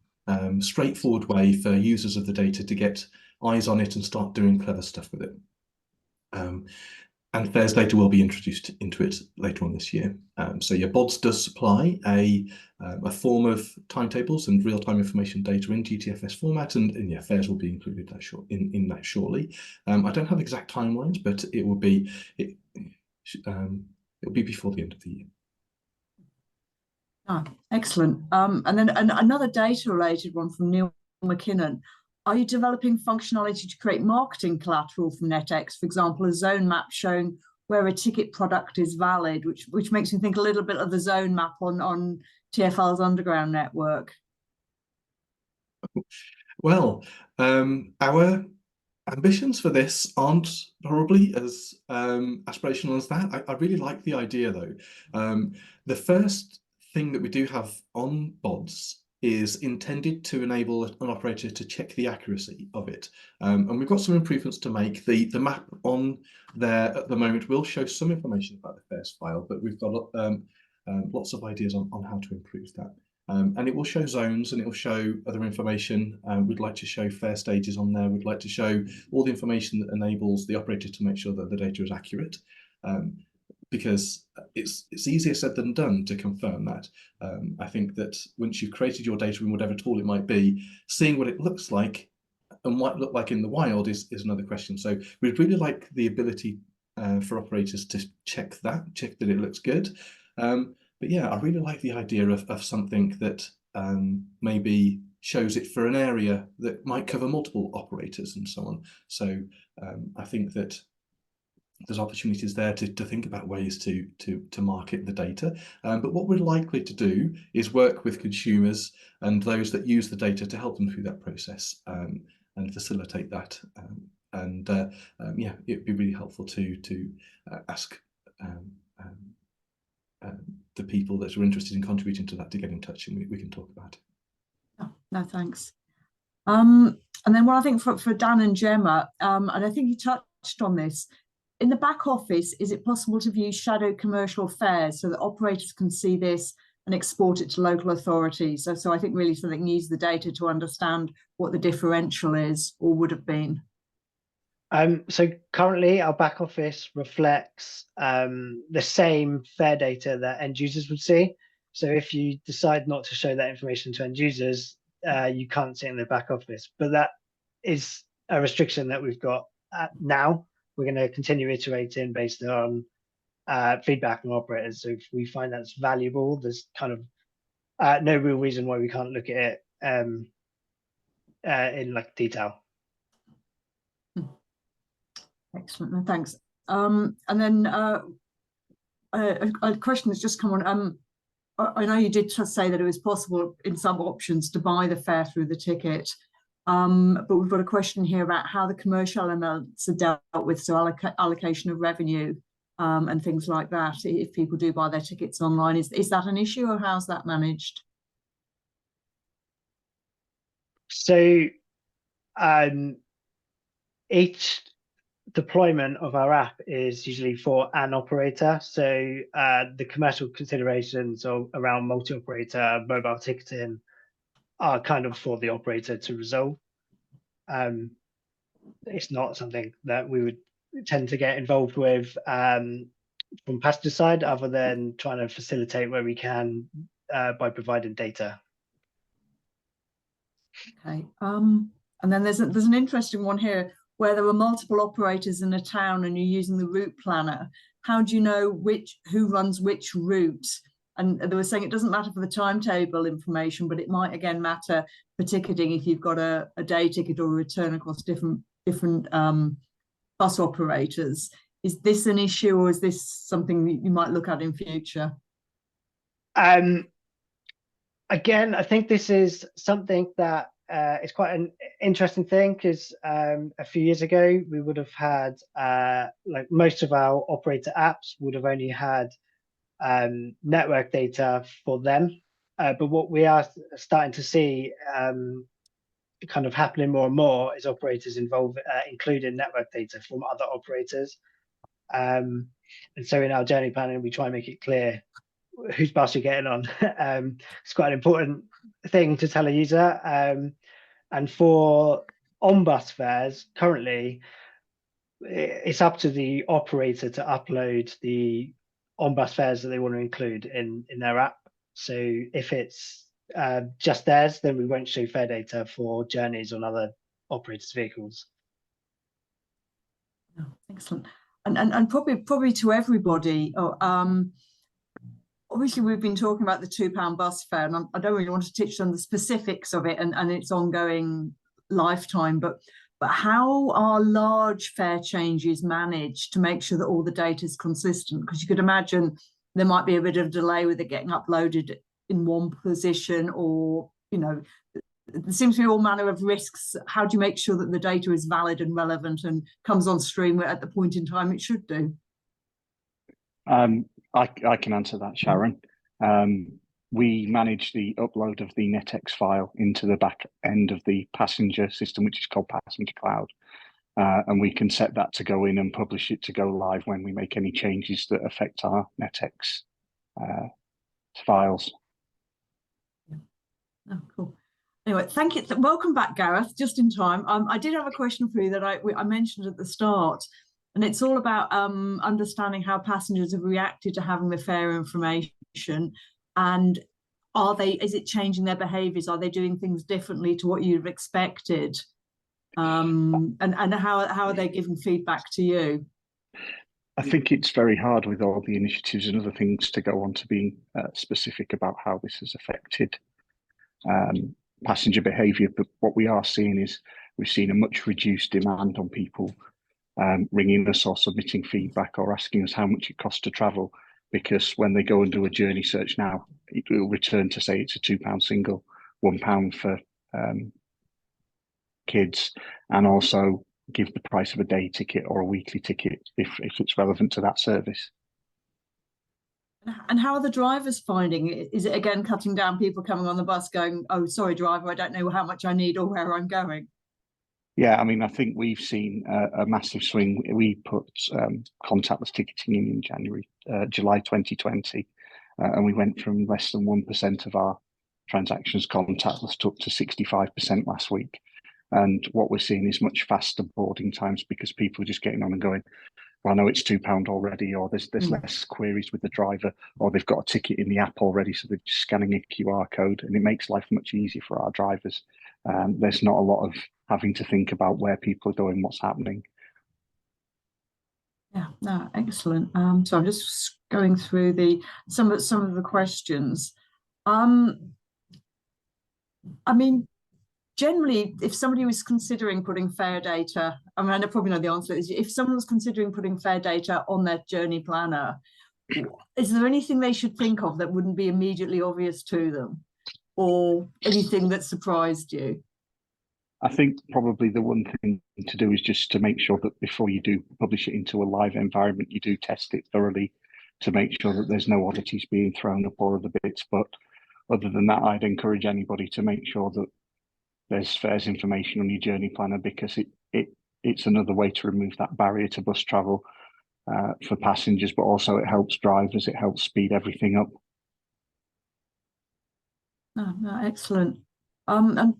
straightforward way for users of the data to get eyes on it and start doing clever stuff with it. And fares data will be introduced into it later on this year. So yeah, Bods does supply a form of timetables and real-time information data in GTFS format, and yeah, fares will be included in that shortly. I don't have exact timelines, but it will be it'll be before the end of the year. Ah, excellent. And then another data-related one from Neil McKinnon. Are you developing functionality to create marketing collateral from NetX, for example, a zone map showing where a ticket product is valid, which makes me think a little bit of the zone map on TfL's underground network? Well, our ambitions for this aren't probably as aspirational as that. I really like the idea, though. The first thing that we do have on Bods is intended to enable an operator to check the accuracy of it. And we've got some improvements to make. The map on there at the moment will show some information about the fares file, but we've got lots of ideas on how to improve that. And it will show zones, and it will show other information. We'd like to show fare stages on there. We'd like to show all the information that enables the operator to make sure that the data is accurate, because it's easier said than done to confirm that. I think that once you've created your data in whatever tool it might be, seeing what it looks like and what it look like in the wild is another question. So we'd really like the ability for operators to check that it looks good. But yeah, I really like the idea of something that maybe shows it for an area that might cover multiple operators and so on. So I think that there's opportunities there to think about ways to market the data. But what we're likely to do is work with consumers and those that use the data to help them through that process and facilitate that. Yeah, it'd be really helpful to ask the people that are interested in contributing to that to get in touch, and we can talk about it. Oh, no, thanks. And then one I think for Dan and Gemma, and I think you touched on this, in the back office, is it possible to view shadow commercial fares so that operators can see this and export it to local authorities? So I think really so they can use the data to understand what the differential is or would have been. So currently our back office reflects the same fare data that end users would see. So if you decide not to show that information to end users, you can't see it in the back office. But that is a restriction that we've got now. We're going to continue iterating based on feedback from operators. So if we find that's valuable, there's kind of no real reason why we can't look at it in like detail. Excellent, thanks. And then a question has just come on. I know you did just say that it was possible in some options to buy the fare through the ticket, but we've got a question here about how the commercial elements are dealt with, so allocation of revenue and things like that. If people do buy their tickets online, is that an issue, or how's that managed? So each deployment of our app is usually for an operator. So the commercial considerations around multi-operator mobile ticketing are kind of for the operator to resolve. It's not something that we would tend to get involved with from passenger side, other than trying to facilitate where we can by providing data. Okay. And then there's an interesting one here where there are multiple operators in a town and you're using the route planner. How do you know who runs which route? And they were saying it doesn't matter for the timetable information, but it might again matter for ticketing if you've got a day ticket or a return across different bus operators. Is this an issue, or is this something that you might look at in future? Again, I think this is something that it's quite an interesting thing, because a few years ago we would have had like most of our operator apps would have only had network data for them, but what we are starting to see kind of happening more and more is operators including network data from other operators, and so in our journey planning we try and make it clear whose bus you're getting on. It's quite an important thing to tell a user. And for on-bus fares, currently, it's up to the operator to upload the on-bus fares that they want to include in their app. So if it's just theirs, then we won't show fare data for journeys on other operators' vehicles. Oh, excellent. And probably to everybody. Obviously, we've been talking about the £2 bus fare, and I don't really want to touch on the specifics of it and its ongoing lifetime, but how are large fare changes managed to make sure that all the data is consistent? Because you could imagine there might be a bit of delay with it getting uploaded in one position, or, you know, there seems to be all manner of risks. How do you make sure that the data is valid and relevant and comes on stream at the point in time it should do? I can answer that, Sharon. We manage the upload of the NetX file into the back end of the passenger system, which is called Passenger Cloud. And we can set that to go in and publish it to go live when we make any changes that affect our NetX files. Oh, cool. Anyway, thank you. Welcome back, Gareth, just in time. I did have a question for you that I mentioned at the start, and it's all about understanding how passengers have reacted to having the fare information, and is it changing their behaviours? Are they doing things differently to what you've expected? And how are they giving feedback to you? I think it's very hard with all the initiatives and other things to go on to being specific about how this has affected passenger behaviour. But what we are seeing is we've seen a much reduced demand on people ringing us or submitting feedback or asking us how much it costs to travel, because when they go and do a journey search now, it will return to say it's a £2 single, £1 for kids, and also give the price of a day ticket or a weekly ticket if it's relevant to that service. And how are the drivers finding it? Is it again cutting down people coming on the bus going, oh, sorry, driver, I don't know how much I need or where I'm going? Yeah, I mean, I think we've seen a massive swing. We put contactless ticketing in July 2020, and we went from less than 1% of our transactions contactless to up to 65% last week. And what we're seeing is much faster boarding times because people are just getting on and going, well, I know it's £2 already, or there's less queries with the driver, or they've got a ticket in the app already, so they're just scanning a QR code, and it makes life much easier for our drivers. There's not a lot of having to think about where people are going, what's happening. Yeah, no, excellent. So I'm just going through some of the questions. I mean, generally, if somebody was considering putting fare data, I mean, I probably know the answer is, if someone was considering putting fare data on their journey planner, is there anything they should think of that wouldn't be immediately obvious to them, or anything that surprised you? I think probably the one thing to do is just to make sure that before you do publish it into a live environment, you do test it thoroughly to make sure that there's no oddities being thrown up or other bits. But other than that, I'd encourage anybody to make sure that there's fares information on your journey planner, because it's another way to remove that barrier to bus travel for passengers, but also it helps drivers, it helps speed everything up. No, excellent. And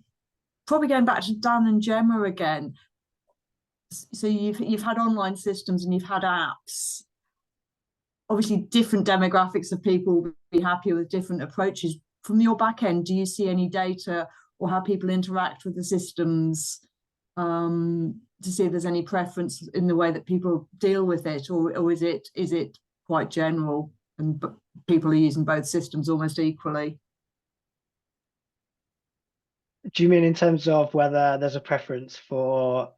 probably going back to Dan and Gemma again. So you've had online systems and you've had apps. Obviously, different demographics of people will be happier with different approaches. From your back end, do you see any data or how people interact with the systems to see if there's any preference in the way that people deal with it, or is it quite general and people are using both systems almost equally? Do you mean in terms of whether there's a preference for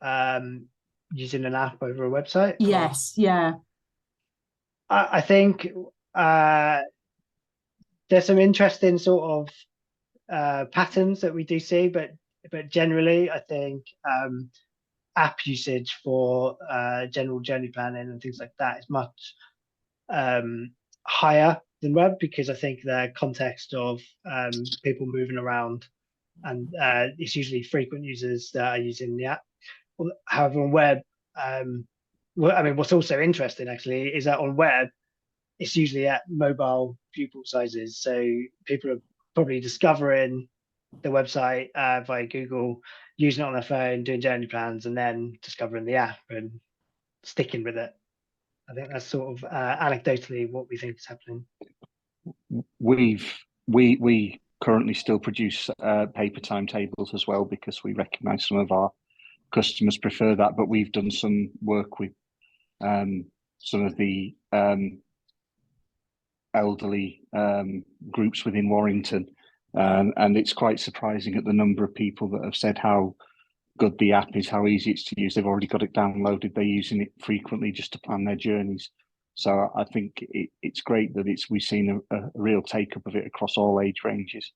using an app over a website? Yes, yeah. I think there's some interesting sort of patterns that we do see, but generally, I think app usage for general journey planning and things like that is much higher than web, because I think the context of people moving around, and it's usually frequent users that are using the app. However, on web, well, I mean, what's also interesting actually is that on web, it's usually at mobile pupil sizes. So people are probably discovering the website via Google, using it on their phone, doing journey plans, and then discovering the app and sticking with it. I think that's sort of anecdotally what we think is happening. We currently still produce paper timetables as well, because we recognise some of our customers prefer that. But we've done some work with some of the elderly groups within Warrington, and it's quite surprising at the number of people that have said how good the app is, how easy it's to use. They've already got it downloaded, they're using it frequently just to plan their journeys. So I think it's great that we've seen a real take up of it across all age ranges.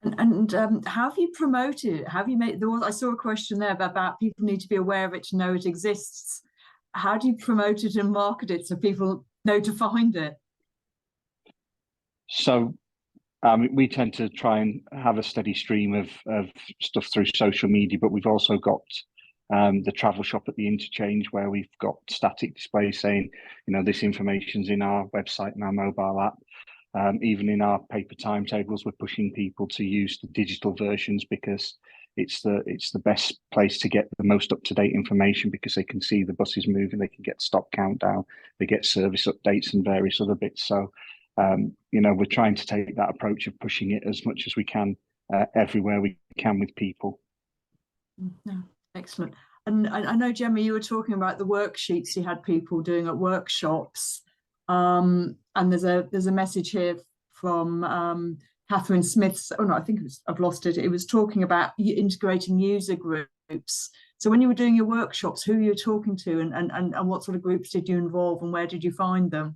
And how have you promoted it? Have you made I saw a question there about people need to be aware of it to know it exists. How do you promote it and market it so people know to find it? So we tend to try and have a steady stream of stuff through social media, but we've also got the travel shop at the interchange, where we've got static displays saying, this information's in our website and our mobile app. Even in our paper timetables, we're pushing people to use the digital versions because it's the best place to get the most up-to-date information, because they can see the buses moving, they can get stop countdown, they get service updates and various other bits. So, we're trying to take that approach of pushing it as much as we can everywhere we can with people. Yeah, excellent. And I know, Gemma, you were talking about the worksheets you had people doing at workshops. And there's a message here from Catherine Smith's. Oh no, I think I've lost it. It was talking about integrating user groups. So when you were doing your workshops, who you were talking to, and what sort of groups did you involve, and where did you find them?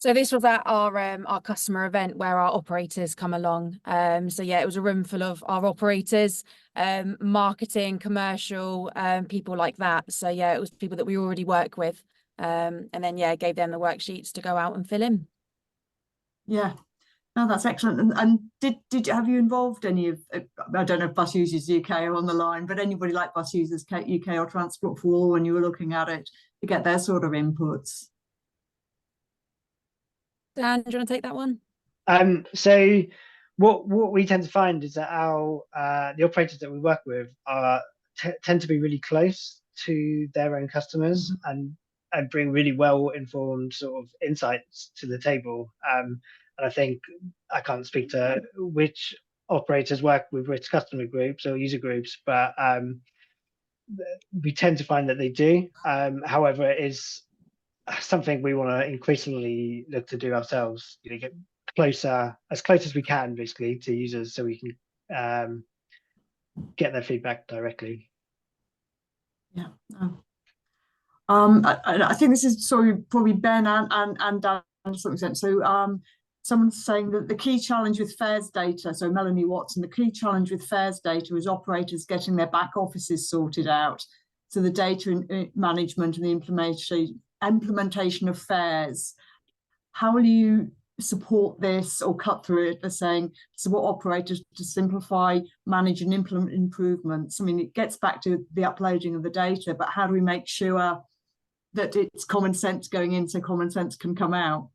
So this was at our customer event where our operators come along. So yeah, it was a room full of our operators, marketing, commercial, people like that. So yeah, it was people that we already work with. And then yeah, gave them the worksheets to go out and fill in. Yeah. No, that's excellent. And did have you involved any of, I don't know if Bus Users UK are on the line, but anybody like Bus Users UK or Transport for All, when you were looking at it, to get their sort of inputs? Dan, do you want to take that one? So what we tend to find is that the operators that we work with tend to be really close to their own customers, and bring really well informed sort of insights to the table. And I think I can't speak to which operators work with which customer groups or user groups, but we tend to find that they do. However, it is something we want to increasingly look to do ourselves, get closer, as close as we can, basically, to users, so we can get their feedback directly. Yeah. I think this is probably Ben and Dan to some extent. So someone's saying that the key challenge with fares data, so Melanie Watson, the key challenge with fares data is operators getting their back offices sorted out. So the data management and the implementation of fares. How will you support this or cut through it by saying, support operators to simplify, manage and implement improvements? I mean, it gets back to the uploading of the data, but how do we make sure that it's common sense going in so common sense can come out?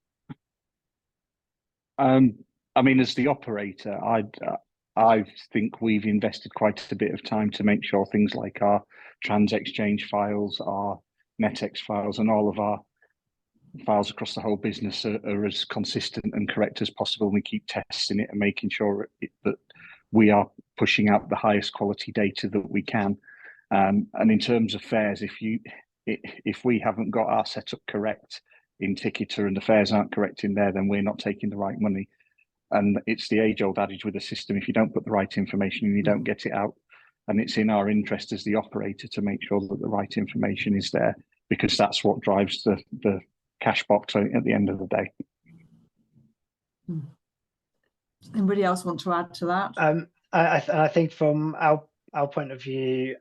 I mean, as the operator, I think we've invested quite a bit of time to make sure things like our trans exchange files, our NetX files, and all of our files across the whole business are as consistent and correct as possible. We keep testing it and making sure that we are pushing out the highest quality data that we can. And in terms of fares, if we haven't got our setup correct in Ticketer and the fares aren't correct in there, then we're not taking the right money. And it's the age-old adage with the system: if you don't put the right information in, you don't get it out. And it's in our interest as the operator to make sure that the right information is there, because that's what drives the cash box at the end of the day. Anybody else want to add to that? I think from our point of view,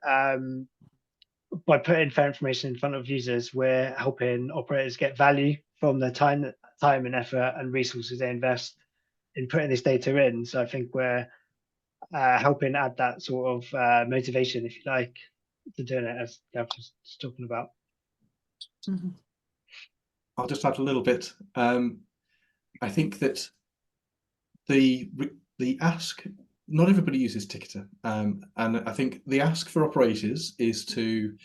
by putting fair information in front of users, we're helping operators get value from the time and effort and resources they invest in putting this data in. So I think we're helping add that sort of motivation, if you like, to doing it, as Gareth was talking about. Mm-hmm. I'll just add a little bit. I think that the ask, not everybody uses Ticketer, and I think the ask for operators is to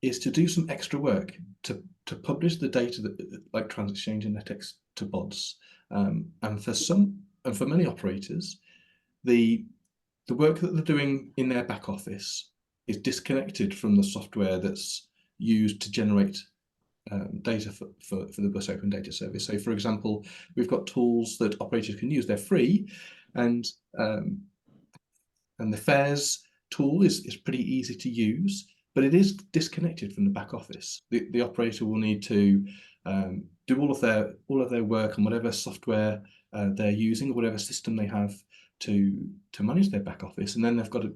do some extra work to publish the data that, like Trans Exchange and NetX, to Bods. And for many operators, the work that they're doing in their back office is disconnected from the software that's used to generate data for the Bus Open Data Service. So, for example, we've got tools that operators can use. They're free, and the fares tool is pretty easy to use, but it is disconnected from the back office. The operator will need to do all of their work on whatever software they're using, or whatever system they have to manage their back office, and then they've got to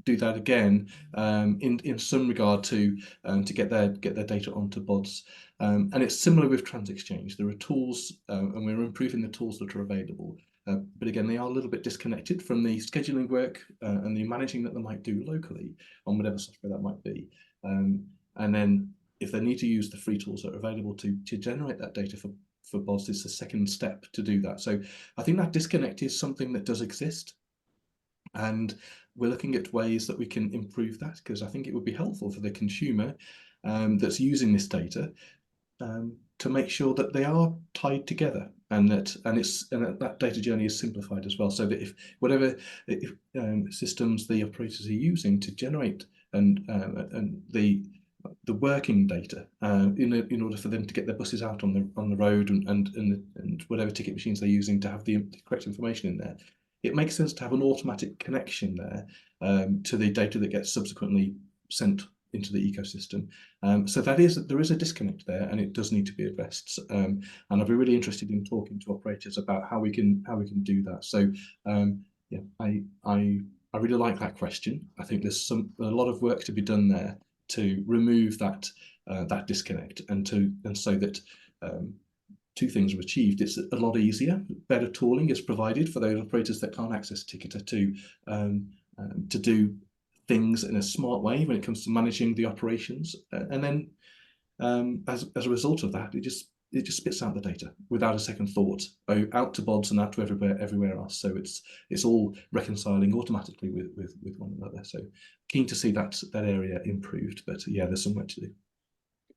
do that again in some regard to get their data onto Bods. And it's similar with Trans Exchange. There are tools, and we're improving the tools that are available but again, they are a little bit disconnected from the scheduling work and the managing that they might do locally on whatever software that might be. And then if they need to use the free tools that are available to generate that data for Bods, it's the second step to do that. So I think that disconnect is something that does exist. And we're looking at ways that we can improve that, because I think it would be helpful for the consumer that's using this data to make sure that they are tied together, and that data journey is simplified as well, so that if whatever systems the operators are using to generate and the working data in order for them to get their buses out on the road and whatever ticket machines they're using to have the correct information in there, it makes sense to have an automatic connection there to the data that gets subsequently sent into the ecosystem. So there is a disconnect there, and it does need to be addressed. And I'd be really interested in talking to operators about how we can do that. So yeah, I really like that question. I think there's a lot of work to be done there to remove that disconnect, and so that two things are achieved. It's a lot easier. Better tooling is provided for those operators that can't access Ticketer to do things in a smart way when it comes to managing the operations. And then as a result of that, it just spits out the data without a second thought out to Bods and out to everywhere else. So it's all reconciling automatically with one another. So keen to see that area improved. But yeah, there's some work to do.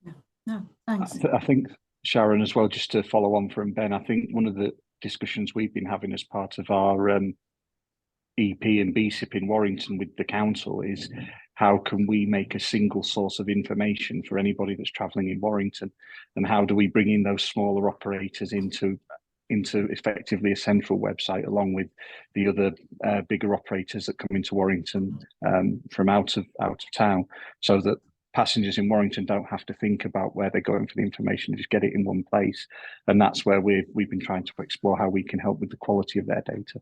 Yeah. No, thanks. I think, Sharon, as well, just to follow on from Ben, I think one of the discussions we've been having as part of our EP and BCIP in Warrington with the council is how can we make a single source of information for anybody that's travelling in Warrington, and how do we bring in those smaller operators into effectively a central website along with the other bigger operators that come into Warrington from out of town, so that passengers in Warrington don't have to think about where they're going for the information, just get it in one place. And that's where we've been trying to explore how we can help with the quality of their data.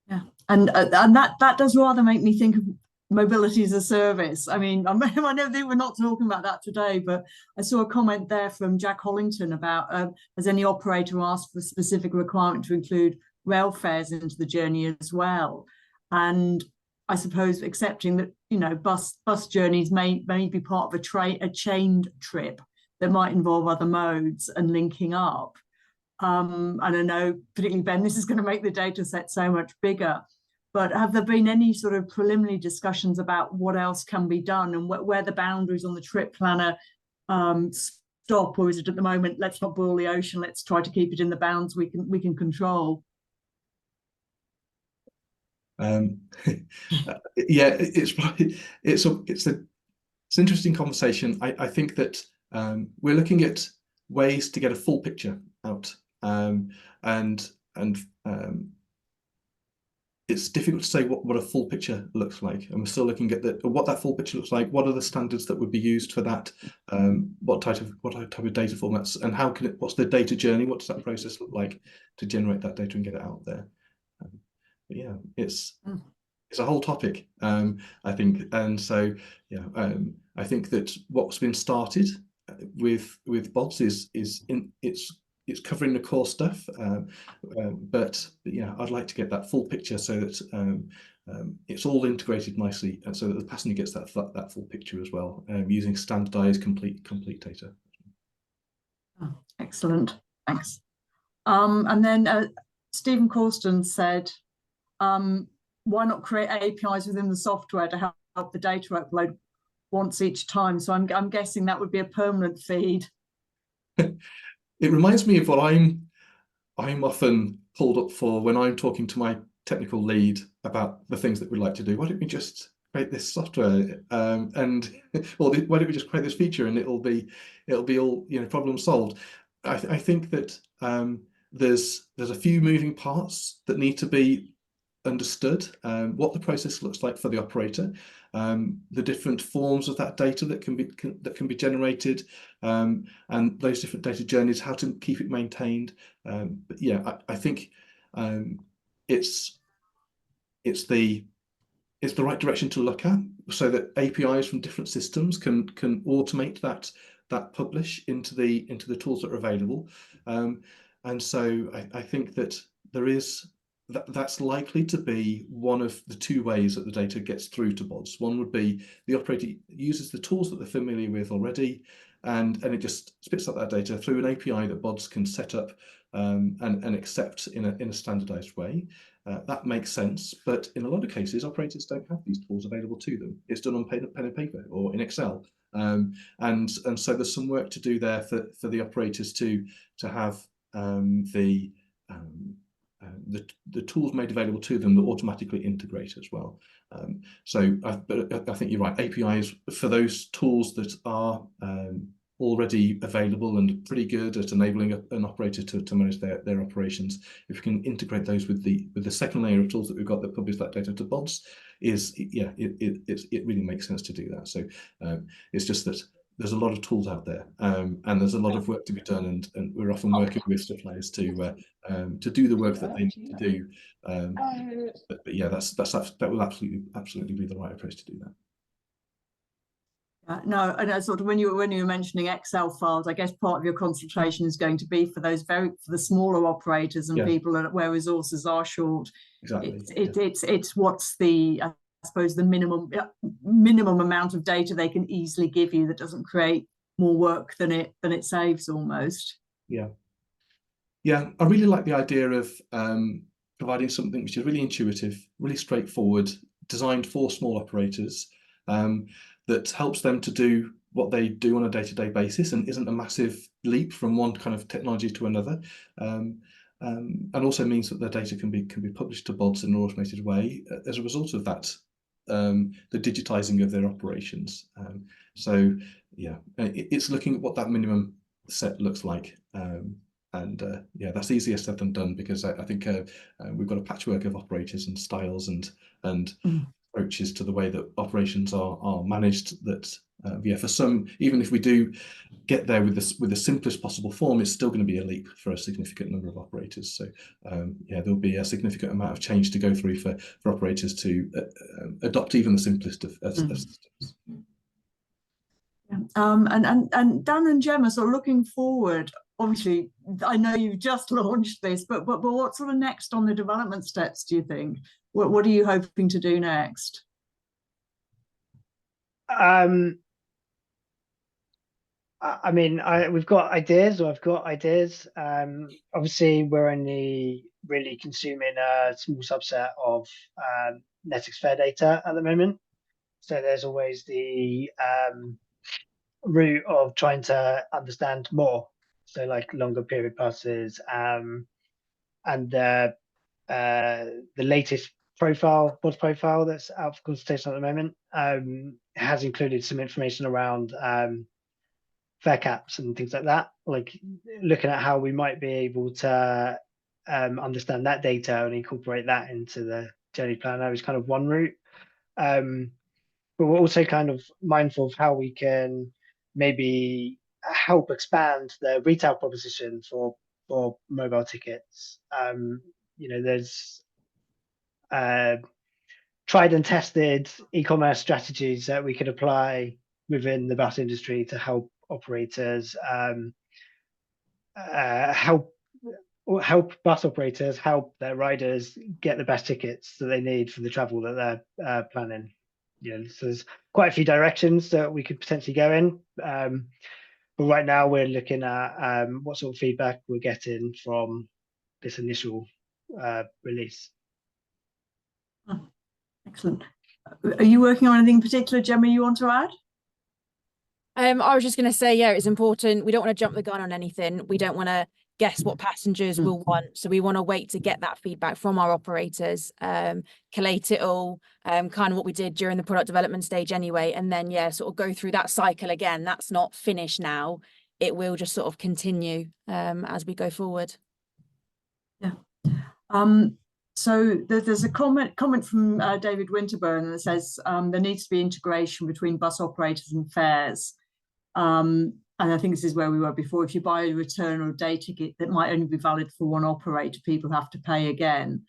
Yeah, and that does rather make me think of mobility as a service. I mean, I know that we're not talking about that today, but I saw a comment there from Jack Hollington about has any operator asked for a specific requirement to include rail fares into the journey as well? And I suppose accepting that, you know, bus journeys may be part of a chained trip that might involve other modes and linking up. And I know, particularly Ben, this is going to make the data set so much bigger, but have there been any sort of preliminary discussions about what else can be done and where the boundaries on the trip planner stop? Or is it at the moment, let's not boil the ocean, let's try to keep it in the bounds we can control? Yeah, it's an interesting conversation. I think that we're looking at ways to get a full picture out, and it's difficult to say what a full picture looks like. And we're still looking at what that full picture looks like. What are the standards that would be used for that? What type of data formats, and what's the data journey? What does that process look like to generate that data and get it out there? But yeah, it's a whole topic, I think, and so yeah, I think that what's been started with Bods it's covering the core stuff, but yeah, I'd like to get that full picture so that it's all integrated nicely, and so that the passenger gets that full picture as well, using standardized complete data. Oh, excellent, thanks. And then Stephen Corston said, why not create APIs within the software to help the data upload once each time? So I'm guessing that would be a permanent feed. It reminds me of what I'm often pulled up for when I'm talking to my technical lead about the things that we'd like to do. Why don't we just create this software, or why don't we just create this feature and it'll be all, you know, problem solved. I think that there's a few moving parts that need to be understood, what the process looks like for the operator, the different forms of that data that can be generated, and those different data journeys, how to keep it maintained. But yeah, I think it's the right direction to look at, so that APIs from different systems can automate that publish into the tools that are available. And so I think that that's likely to be one of the two ways that the data gets through to Bods. One would be the operator uses the tools that they're familiar with already, and it just spits out that data through an API that Bods can set up and accept in a standardized way. That makes sense, but in a lot of cases, operators don't have these tools available to them. It's done on pen and paper or in Excel. And so there's some work to do there for the operators to have the tools made available to them that automatically integrate as well. So I think you're right. APIs for those tools that are already available and pretty good at enabling an operator to manage their operations. If we can integrate those with the second layer of tools that we've got that publish that data to Bods, it really makes sense to do that. So it's just that there's a lot of tools out there, and there's a lot of work to be done, and we're often working with suppliers to do the work that they need to do. But yeah, that will absolutely be the right approach to do that. No, and I sort of when you were mentioning Excel files, I guess part of your concentration is going to be for the smaller operators and people where resources are short. Exactly. It's what's the, I suppose, the minimum amount of data they can easily give you that doesn't create more work than it saves almost. Yeah. Yeah, I really like the idea of providing something which is really intuitive, really straightforward, designed for small operators, that helps them to do what they do on a day-to-day basis and isn't a massive leap from one kind of technology to another, and also means that their data can be published to Bods in an automated way as a result of that, the digitizing of their operations. So yeah, it's looking at what that minimum set looks like. And yeah, that's easier said than done, because I think we've got a patchwork of operators and styles and approaches to the way that operations are managed. That yeah, for some, even if we do get there with the simplest possible form, it's still going to be a leap for a significant number of operators. So yeah, there'll be a significant amount of change to go through for operators to adopt even the simplest of systems. And Dan and Gemma, sort of looking forward, obviously I know you've just launched this, but what sort of next on the development steps do you think? What are you hoping to do next? I mean, we've got ideas, or I've got ideas. Obviously, we're only really consuming a small subset of NetEx Fair data at the moment. So there's always the route of trying to understand more. So like longer period passes, and the latest Bods profile that's out for consultation at the moment has included some information around fair caps and things like that, like looking at how we might be able to understand that data and incorporate that into the journey planner is kind of one route. But we're also kind of mindful of how we can maybe help expand the retail proposition for mobile tickets. You know, there's tried and tested e-commerce strategies that we could apply within the bus industry to help operators help bus operators help their riders get the best tickets that they need for the travel that they're planning. You know, so there's quite a few directions that we could potentially go in, but right now we're looking at what sort of feedback we're getting from this initial release. Oh, excellent. Are you working on anything in particular, Gemma, you want to add? I was just going to say, yeah, it's important. We don't want to jump the gun on anything. We don't want to guess what passengers will want. So we want to wait to get that feedback from our operators, collate it all, kind of what we did during the product development stage anyway. And then, yeah, sort of go through that cycle again. That's not finished now. It will just sort of continue as we go forward. Yeah. So there's a comment from David Winterburn that says there needs to be integration between bus operators and fares. And I think this is where we were before. If you buy a return or a day ticket that might only be valid for one operator, people have to pay again.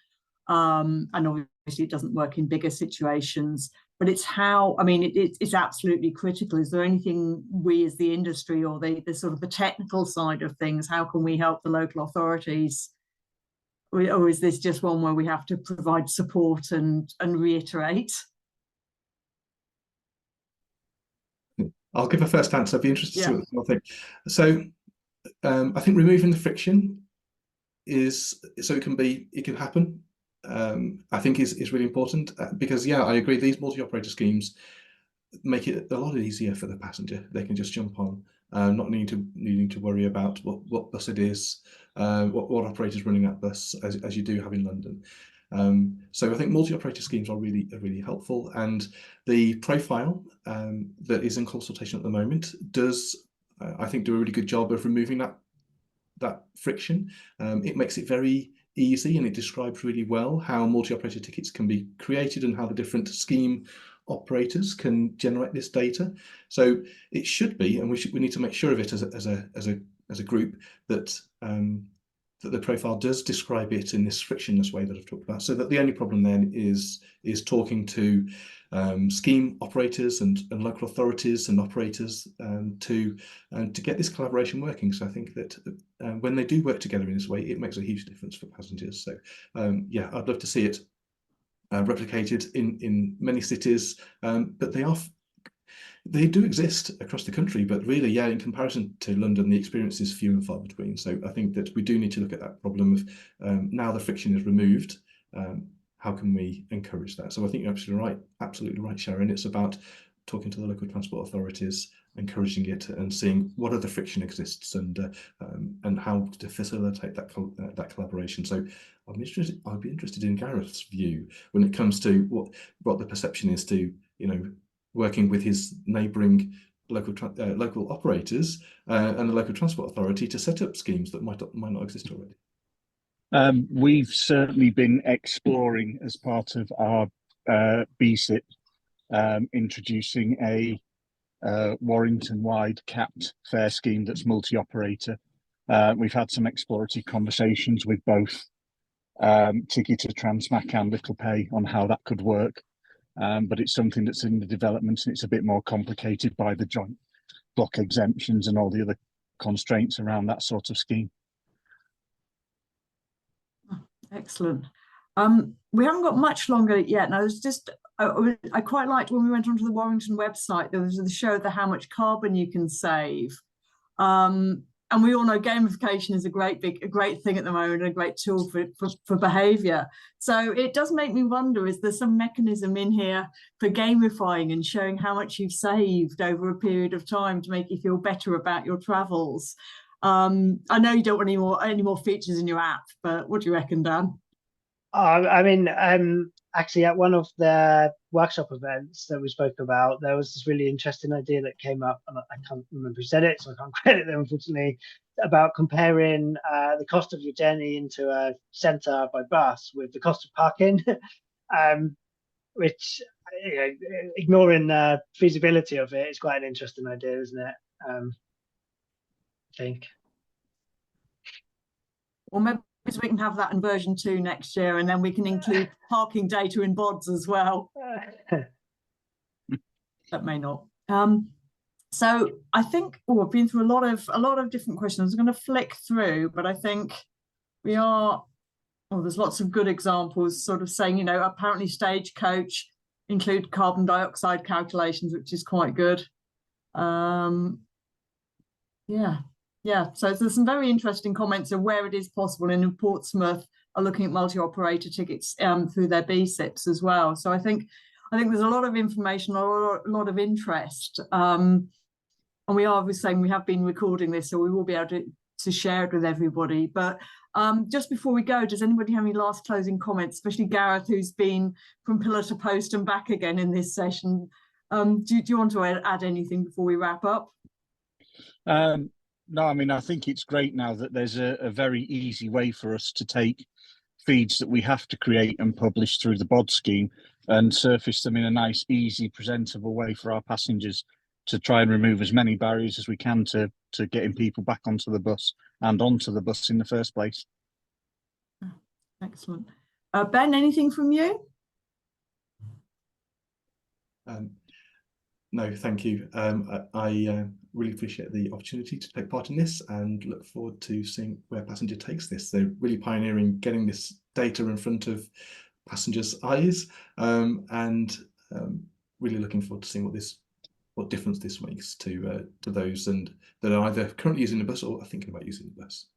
And obviously it doesn't work in bigger situations. but it's how, I mean, it's absolutely critical. Is there anything we as the industry or the sort of the technical side of things, how can we help the local authorities? Or is this just one where we have to provide support and reiterate? I'll give a first answer. I'd be interested to see what people think. So I think removing the friction is, so it can happen. I think is really important because I agree, these multi-operator schemes make it a lot easier for the passenger. They can just jump on, not needing to worry about what bus it is, what operator's running that bus, as you do have in London. So I think multi-operator schemes are really helpful, and the profile that is in consultation at the moment does, I think, do a really good job of removing that friction. It makes it very easy, and it describes really well how multi-operator tickets can be created and how the different scheme operators can generate this data. So it should be, and we need to make sure of it as a group, that that the profile does describe it in this frictionless way that I've talked about, so that the only problem then is talking to scheme operators and local authorities and operators to get this collaboration working. So I think that when they do work together in this way, it makes a huge difference for passengers. So I'd love to see it replicated in many cities, but they do exist across the country, but really, in comparison to London, the experience is few and far between. So I think that we do need to look at that problem of now the friction is removed, how can we encourage that? So I think you're absolutely right, Sharon. It's about talking to the local transport authorities, encouraging it, and seeing what other friction exists, and how to facilitate that collaboration. So I'd be interested in Gareth's view when it comes to what the perception is to, working with his neighbouring local operators and the local transport authority to set up schemes that might not exist already. We've certainly been exploring, as part of our BCIP, introducing a Warrington-wide capped fare scheme that's multi-operator. We've had some exploratory conversations with both Ticketer, Transmac and Little Pay on how that could work. But it's something that's in the development, and it's a bit more complicated by the joint block exemptions and all the other constraints around that sort of scheme. Excellent. We haven't got much longer yet. And I quite liked when we went onto the Warrington website, there was the show of how much carbon you can save. And we all know gamification is a great thing at the moment, a great tool for behaviour. So it does make me wonder, is there some mechanism in here for gamifying and showing how much you've saved over a period of time to make you feel better about your travels? I know you don't want any more features in your app, but what do you reckon, Dan? Actually, at one of the workshop events that we spoke about, there was this really interesting idea that came up, and I can't remember who said it, so I can't credit them, unfortunately, about comparing the cost of your journey into a centre by bus with the cost of parking, which, ignoring the feasibility of it, is quite an interesting idea, isn't it? I think. Or maybe we can have that in version 2 next year, and then we can include parking data in Bods as well. That may not. So I think we've been through a lot of different questions. I'm going to flick through, but I think we are. There's lots of good examples, sort of saying, apparently Stagecoach include carbon dioxide calculations, which is quite good. So there's some very interesting comments of where it is possible, and in Portsmouth are looking at multi-operator tickets through their BCiPs as well. So I think there's a lot of information, a lot of interest, and we are saying we have been recording this, so we will be able to share it with everybody. But just before we go, does anybody have any last closing comments, especially Gareth, who's been from pillar to post and back again in this session? Do you want to add anything before we wrap up? No, I think it's great now that there's a very easy way for us to take feeds that we have to create and publish through the Bods scheme and surface them in a nice, easy, presentable way for our passengers, to try and remove as many barriers as we can to getting people back onto the bus and onto the bus in the first place. Excellent. Ben, anything from you? No, thank you. I really appreciate the opportunity to take part in this and look forward to seeing where Passenger takes this. They're really pioneering getting this data in front of passengers' eyes, and really looking forward to seeing what difference this makes to those that are either currently using the bus or are thinking about using the bus.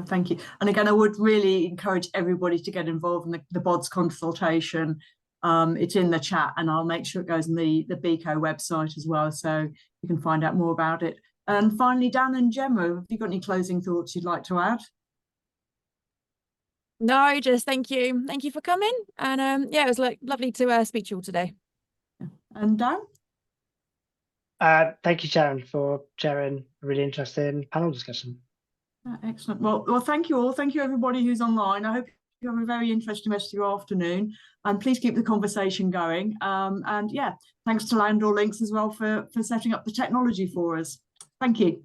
Thank you. And again, I would really encourage everybody to get involved in the Bods consultation. It's in the chat, and I'll make sure it goes on the BCoE website as well, so you can find out more about it. And finally, Dan and Gemma, have you got any closing thoughts you'd like to add? No, just thank you for coming, and yeah, it was lovely to speak to you all today. And Dan? Thank you, Sharon, for chairing a really interesting panel discussion. Excellent. Well, thank you all. Thank you, everybody who's online. I hope you have a very interesting rest of your afternoon, and please keep the conversation going. And yeah, thanks to Landor Links as well for setting up the technology for us. Thank you.